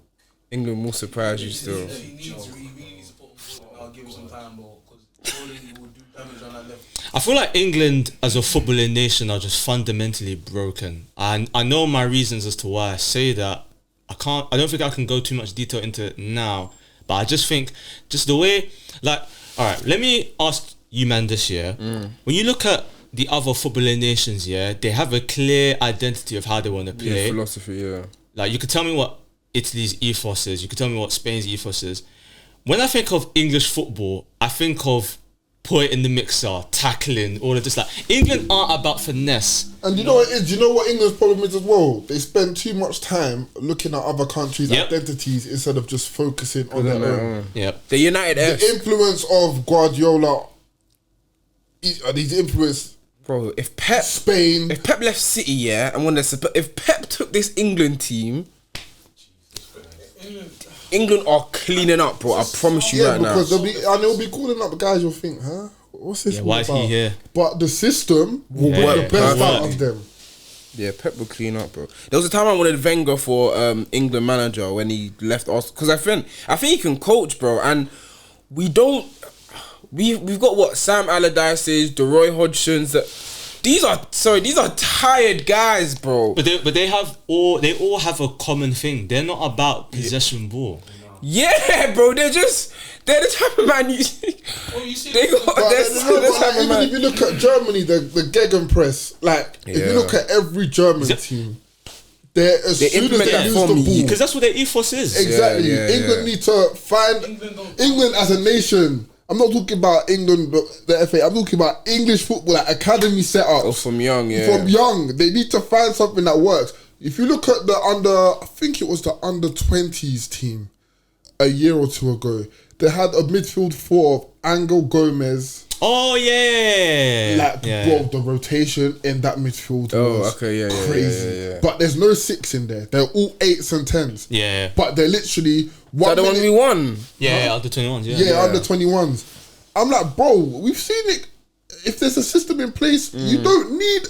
England will surprise you still. He needs to put him forward. I'll give him some time, bro. Because he will do damage on that left. I feel like England as a footballing nation are just fundamentally broken. And I know my reasons as to why I say that. I don't think I can go too much detail into it now. But I just think, just the way, like, all right, let me ask you, man, this year. When you look at the other footballing nations, yeah, they have a clear identity of how they want to play. Yeah, philosophy, yeah. Like, you could tell me what Italy's ethos is. You could tell me what Spain's ethos is. When I think of English football, I think of put it in the mixer, tackling, all of this. Like, England aren't about finesse. And you know what it is? You know what England's problem is as well? They spend too much time looking at other countries' Yep. identities instead of just focusing on their own. Yep. The United F. The influence of Guardiola, his influence, Bro, if Pep Spain. left City, yeah, and if Pep took this England team, England are cleaning up, bro. I promise you Yeah, right now. because they'll be calling up the guys you'll think, huh? What's this? Yeah, all why is he about? here? But the system will Yeah, work the best out perfect. of them. Yeah, Pep will clean up, bro. There was a time I wanted Wenger for England manager when he left us because I think he can coach, bro. And we don't. We've got what Sam Allardyce's, DeRoy Hodgson's. These are tired guys, bro. But they all have a common thing. They're not about possession ball. Yeah, bro. They're the type of man you see. Oh, you see, They got. But, They're the type of even man. if you look at Germany, the Gegenpress, like if Yeah. you look at every German team, as They soon as implement they that lose for the me. ball, Because that's what their ethos is. exactly. Yeah, England need to find England England as a nation. I'm not talking about England, the FA. I'm talking about English football, like academy setups. Oh, from young, yeah. From young, they need to find something that works. If you look at I think it was the under 20s team a year or two ago. They had a midfield four of Angel Gomez. Oh yeah. Bro, the rotation in that midfield was okay, yeah, crazy. yeah. But there's no 6 in there. They're all 8s and 10s. Yeah. But they're literally Is that the one we minute- won? Yeah, under 21s. Yeah, under 21s. I'm like, bro, we've seen it. If there's a system in place, you don't need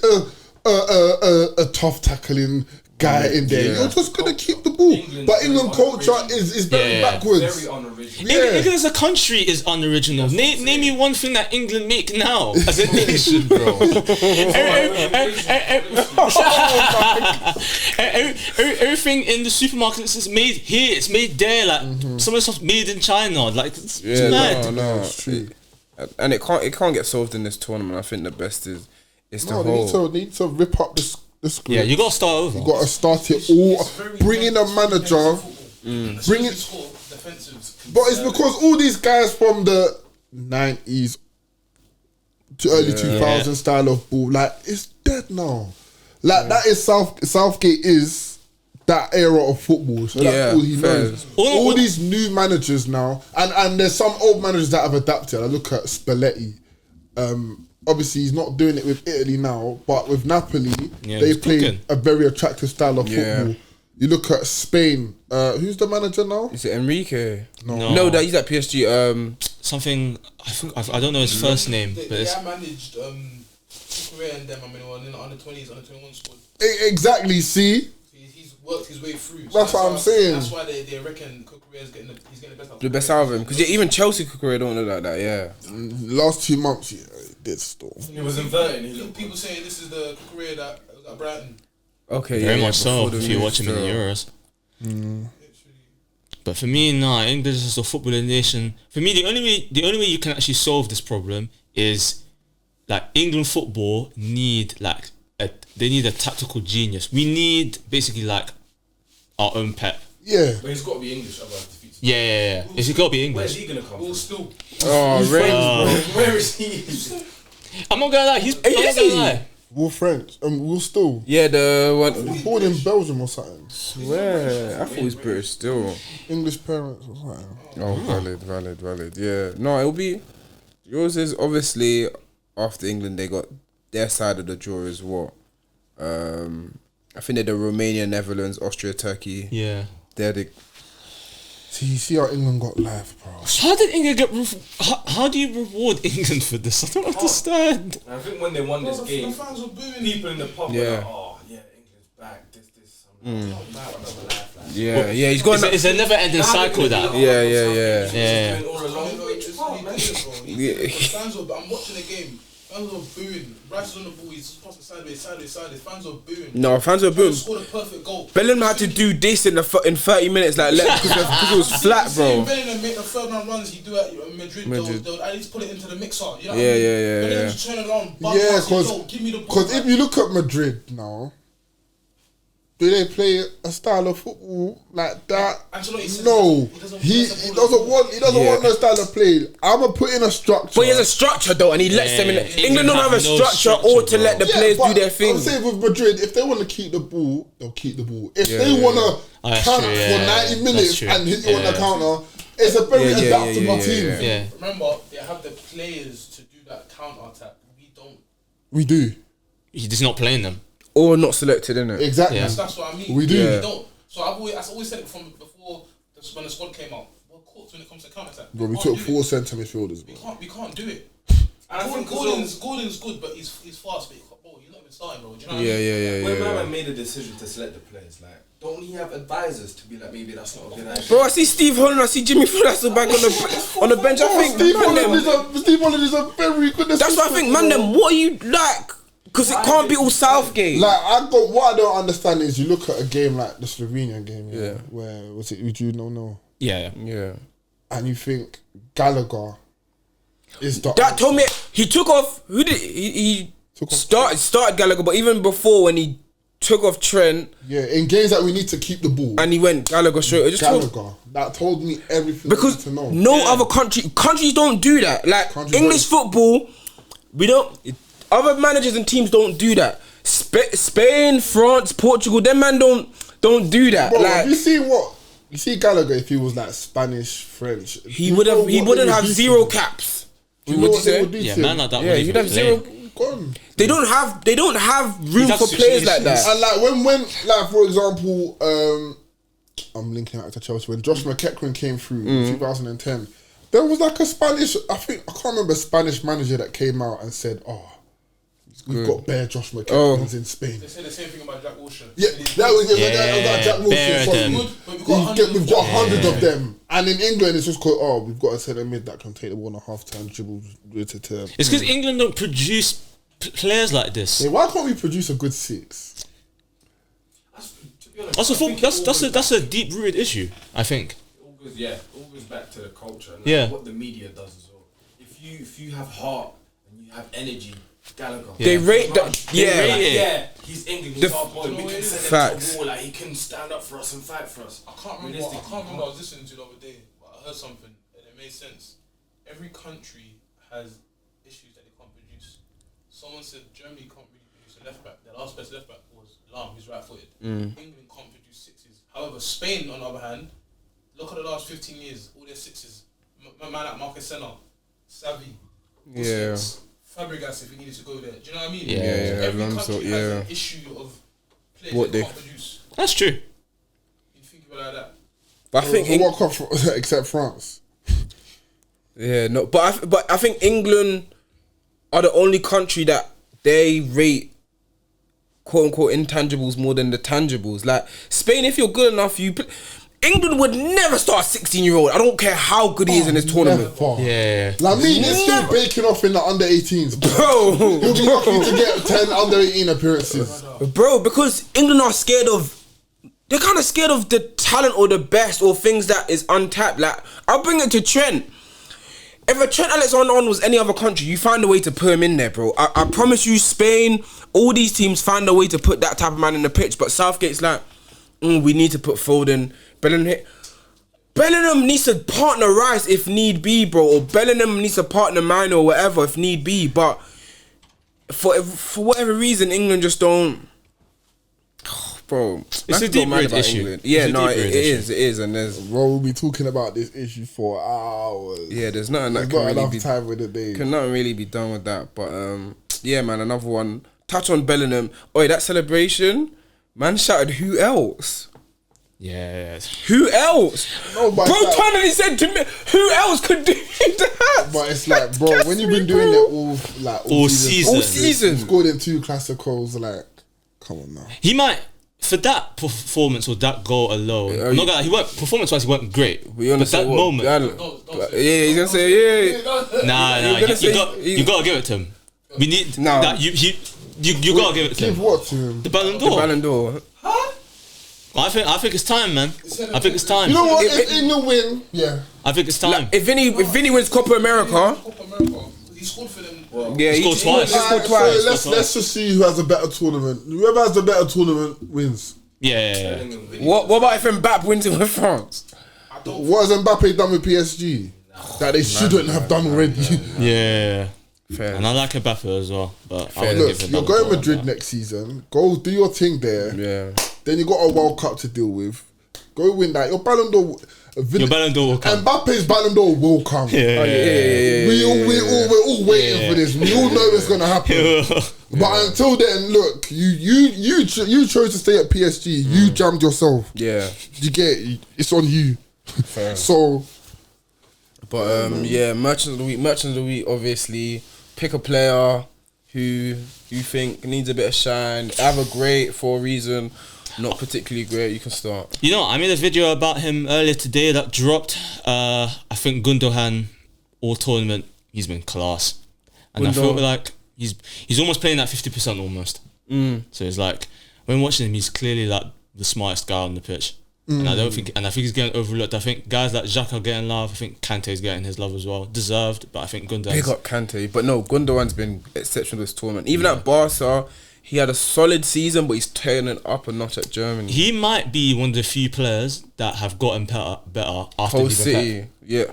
a tough tackling guy in there. You're just gonna keep the ball. But England culture is very backwards. Very unoriginal. England as a country is unoriginal. Name me one thing that England make now as a nation, bro. Everything in the supermarkets is made here. It's made there. Like some of the stuff made in China. Like it's mad. No, it's true. And it can't get solved in this tournament. I think the best is the whole. They need to rip up the script. Yeah, you gotta start over. You gotta start it all. Bring in a manager. Bring it. But it's because all these guys from the 90s to early 2000s style of ball, like, it's dead now. Like that is Southgate is that era of football. So that's all he knows. All these new managers now, and there's some old managers that have adapted. I look at Spalletti. Obviously, he's not doing it with Italy now, but with Napoli, they play a very attractive style of football. You look at Spain. Who's the manager now? Is it Enrique? No, he's at PSG. Something I don't know his first name, but it's managed Korea and them. I mean, in the under 20s, under 21 squad. Exactly. See, he's worked his way through. That's what I'm saying. That's why they reckon Korea's getting the best out. The best out of him, because even Chelsea Korea don't look like that. Yeah, last 2 months, it did still. He was inverting. People saying this is the Korea that was at Brighton. Okay, very much so. If you watch him in the Euros. But for me, England is just a footballing nation. For me, the only way you can actually solve this problem is like England football need they need a tactical genius. We need basically like our own Pep. Yeah, but he's got to be English. Yeah. It's got to be English. Where's he gonna come from? Still. Where is he? I'm not gonna lie. I'm not gonna lie. Will French. Will still. Yeah, the one. Born in Belgium or something. Swear, I thought he was British still. English parents or something. Oh, valid. Yeah, no, it'll be. Yours is obviously after England. They got their side of the draw as well. I think they're the Romania, Netherlands, Austria, Turkey. Yeah, they're the. See how England got life, bro. How did England get? How do you reward England for this? I don't understand. I think when they won this game, people in the pub were like, "Oh yeah, England's back." This. Yeah, he's got. It's a never-ending cycle. That. Yeah. I'm watching the game. Fans were booing. Rice is on the ball. He's passing sideways. Fans were booing. No, fans were booing. Scored a perfect goal. Bellingham had to do this in 30 minutes, like because it was flat, bro. Bellingham make the third round runs he do at Madrid. They'll at least put it into the mixer. You know what I mean? Yeah. Bellingham just turn around. Because if you look at Madrid now, do they play a style of football like that? No, he doesn't want no style of play. I'ma put in a structure. But he has a structure though, and he lets them in. England don't have a structure or to let the players do their thing. I'm saying with Madrid, if they want to keep the ball, they'll keep the ball. If they want to counter for 90 minutes and hit you on the counter, it's a very adaptable team. Yeah. Remember, they have the players to do that counter attack. We don't. We do. He's just not playing them. Or not selected, innit? Exactly. That's what I mean. We do. We don't. So I've always said it from before when the squad came out. We're cooked when it comes to counter attack. Bro, we took 4 centre midfielders. We can't do it. And I think Gordon's good, but he's fast. But he's not even starting, bro. Do you know what I mean? Yeah. When Maman made a decision to select the players, like, don't he have advisors to be like, maybe that's not a good idea? Bro, I see Steve Holland, I see Jimmy Flasso back on the bench. I think Steve Holland is a very good. That's what I think, man. Them, what are you like? Because it can't be all Southgate. Like what I don't understand is you look at a game like the Slovenian game, where was it? Would you know? Yeah. And you think Gallagher is the. That told me he took off. Who did he started Gallagher? But even before when he took off Trent, in games that we need to keep the ball, and he went Gallagher straight. That told me everything because I need to know. No other countries don't do that. Like English football, we don't. Other managers and teams don't do that. Spain, France, Portugal, them man don't do that. Bro, like, you see Gallagher if he was like Spanish, French, he wouldn't have 0 caps. You know what they would do? Man like that. Yeah, he'd have 0. They don't have room for players like that. And like when like for example, I'm linking out to Chelsea when Josh McEachran came through in 2010. There was like a Spanish, I can't remember, Spanish manager that came out and said, We've got bare Josh McKennons in Spain. They say the same thing about Jack Wilshere. Yeah, that was Jack Wilshere. We've got 100 of them. And in England, it's just called, we've got a centre mid that can take the ball on a half-time dribble. It's because England don't produce players like this. Yeah, why can't we produce a good 6? That's a deep-rooted issue, I think. It all goes back to the culture and Yeah. what the media does as well. If you have heart and you have energy, Gallagher. They rate that. Yeah, he's England. He's our boy. We can send him Facts. to the wall. Like he can stand up for us and fight for us. I can't remember what I was listening to the other day, but I heard something and it made sense. Every country has issues that they can't produce. Someone said Germany can't really produce a left back. Their last best left back was Lahm, who's right-footed. England can't produce 6s. However, Spain, on the other hand, look at the last 15 years, all their 6s. Man like Marcus Senna, Xavi, Busquets, Fabregas if he needed to go there. Do you know what I mean? Yeah, So every Alonso, country has an issue of players What that they- can't produce. That's true. You think about it like that. But I think What cup except France? but I think England are the only country that they rate quote unquote intangibles more than the tangibles. Like Spain, if you're good enough, England would never start a 16-year-old. I don't care how good he is in this tournament. Never. Yeah. Lamine is still baking off in the under-18s. Bro, He'll be lucky to get 10 under-18 appearances. bro, because England are scared of. They're kind of scared of the talent or the best or things that is untapped. Like I'll bring it to Trent. If a Trent Alexander-Arnold was any other country, you find a way to put him in there, bro. I promise you, Spain, all these teams find a way to put that type of man in the pitch. But Southgate's like, we need to put Foden, Bellingham needs to partner Rice if need be, bro. Or Bellingham needs to partner Mine or whatever if need be. But for whatever reason, England just don't. Bro, It's a deep-rooted issue. England. Yeah, It's a no, deep-rooted it is, and there's Bro, we'll be talking about this issue for hours. there's nothing that We've can got really enough be time with the day. can nothing really be done with that. But yeah, man, another one. Touch on Bellingham. Oi, that celebration, man shouted, "Who else? Yeah. Who else?" No, but Bro it's like- turned and he said to me, "Who else could do that?" But it's like, bro, when you've been doing it all season. All season. you scored in 2 classicals, like, come on now. He might, for that performance or that goal alone, I'm not gonna, he weren't, performance-wise, he weren't great. We wanna But say that what? moment, Yeah, he's gonna say yeah. nah, You're gonna say- you gotta give it to him. We need, Nah. that, you gotta give it to Give him. what to him? The Ballon The d'Or. Ballon d'Or. I think it's time, man. I think it's time. You know what? If in the win, yeah. I think it's time. If Vinny wins Copa America, Copa America, he scored for them. yeah, He scored twice. He scored Alright, twice. so let's just see who has a better tournament. Whoever has the better tournament wins. Yeah. What about if Mbappe wins it with France? What has Mbappe done with PSG? That they shouldn't have done already. Yeah. Fair. And I like Mbappe as well, but I wouldn't Look, give him you're Ballon going d'Or. Madrid next season. Go do your thing there. Yeah. Then you got a World Cup to deal with. Go win that. Your Ballon d'Or. Your Ballon d'Or will come. Mbappe's Ballon d'Or will come. Yeah. We're all waiting for this. We all know it's gonna happen. But until then, look, you chose to stay at PSG. You jammed yourself. Yeah. You get it. It's on you. So But yeah, Merchants of the Week, obviously. Pick a player who you think needs a bit of shine. Either great for a reason, not particularly great. You can start. You know, I made a video about him earlier today that dropped. I think Gundogan all tournament, he's been class. And I feel like he's almost playing at 50% almost. So it's like, when watching him, he's clearly like the smartest guy on the pitch. And I think he's getting overlooked. I think guys like Xhaka are getting love. I think Kante's getting his love as well. Deserved, but I think Gundogan. Pick up Kante. But no, Gundogan's been exceptional this tournament. Even at Barca, he had a solid season, but he's turning up a notch at Germany. He might be one of the few players that have gotten better after Whole leaving City, Pep. yeah.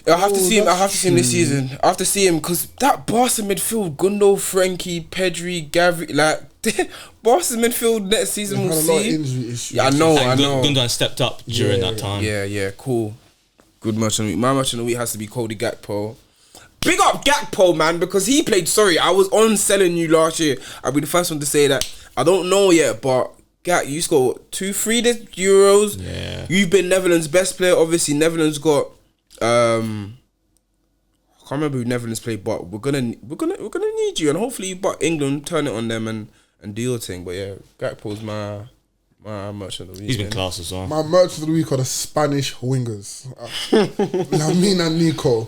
I have to see him. I have to see him this season. I have to see him because that Barca midfield, Gundo, Frenkie, Pedri, Gavi, like Barca's midfield next season had we'll a lot of see. injury issues. Yeah, I know. And Gundogan stepped up during that time. Yeah, cool. Good match of the week. My match of the week has to be Cody Gakpo. Big up Gakpo, man, because he played. Sorry, I was on selling you last year. I'll be the first one to say that. I don't know yet, but Gak, you scored 2-3 this Euros. Yeah. You've been Netherlands' best player. Obviously, Netherlands got I can't remember who Netherlands played, but we're gonna need you, and hopefully, but England turn it on them and do your thing. But yeah, Gakpo's my merchant of the week. He's been class as well. My merchants of the week are the Spanish wingers, Lamine and Nico,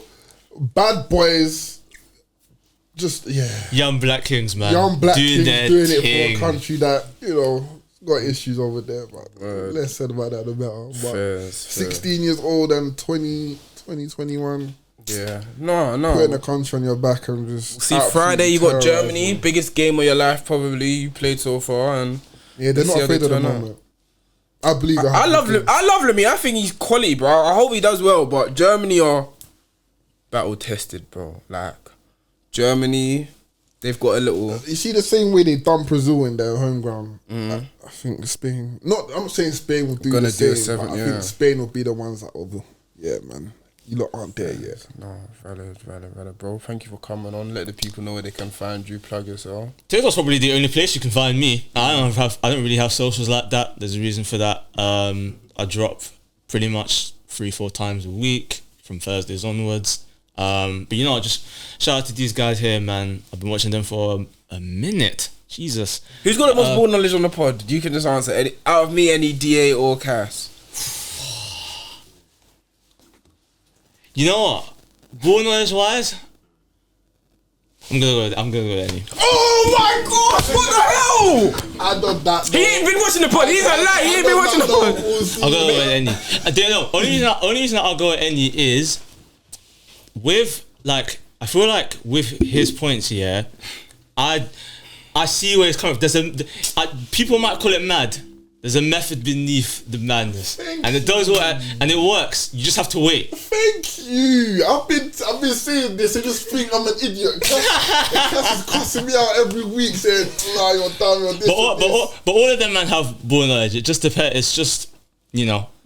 bad boys. Just Young Black Kings, man. Young Black doing Kings doing it thing. for a country that got issues over there. But less said about that, the better. But 16 years old and 21. Yeah, no. Putting a country on your back and just see. Friday you got Germany, biggest game of your life probably you played so far, and they're not afraid of the moment. I believe. I love Lamine. I think he's quality, bro. I hope he does well. But Germany are battle tested, bro. Like Germany, they've got a little. You see the same way they done Brazil in their home ground. I think Spain. I'm not saying Spain will do the same. But I think Spain will be the ones that will. Yeah, man. You lot aren't there yet. No, valid, bro. Thank you for coming on. Let the people know where they can find you. Plug yourself. TikTok's probably the only place you can find me. I don't really have socials like that. There's a reason for that. I drop pretty much 3-4 times a week from Thursdays onwards. But just shout out to these guys here, man. I've been watching them for a minute. Jesus. Who's got the most ball knowledge on the pod? You can just answer. Out of me, any DA or Cass? You know what? Ball knowledge wise, I'm gonna go with Any. Oh my god! What the hell? I done that. He ain't been watching the pod. He's a lie. He ain't been watching the pod. I'll go with Any. I don't know. Only reason I'll go with Any is with I feel like with his points here, I see where it's coming from. People might call it mad. There's a method beneath the madness, and it does work, and it works. You just have to wait. Thank you. I've been saying this. I just think I'm an idiot. Cass is cussing me out every week, saying, "Nah, you're dumb, you're this." But all of them man have ball knowledge. It just depends. It's just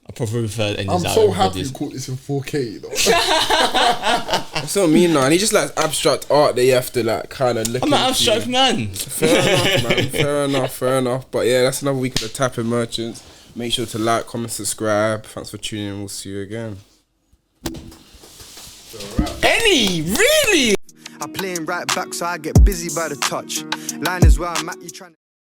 I probably prefer any. I'm so happy you caught this in 4K. That's what I mean, now. And he just likes abstract art that you have to kind of look. I'm an abstract man. Fair enough. But yeah, that's another week of the Tapping Merchants. Make sure to like, comment, subscribe. Thanks for tuning in. We'll see you again. Any really? I play him right back, so I get busy by the touch. Line is where I'm at, you trying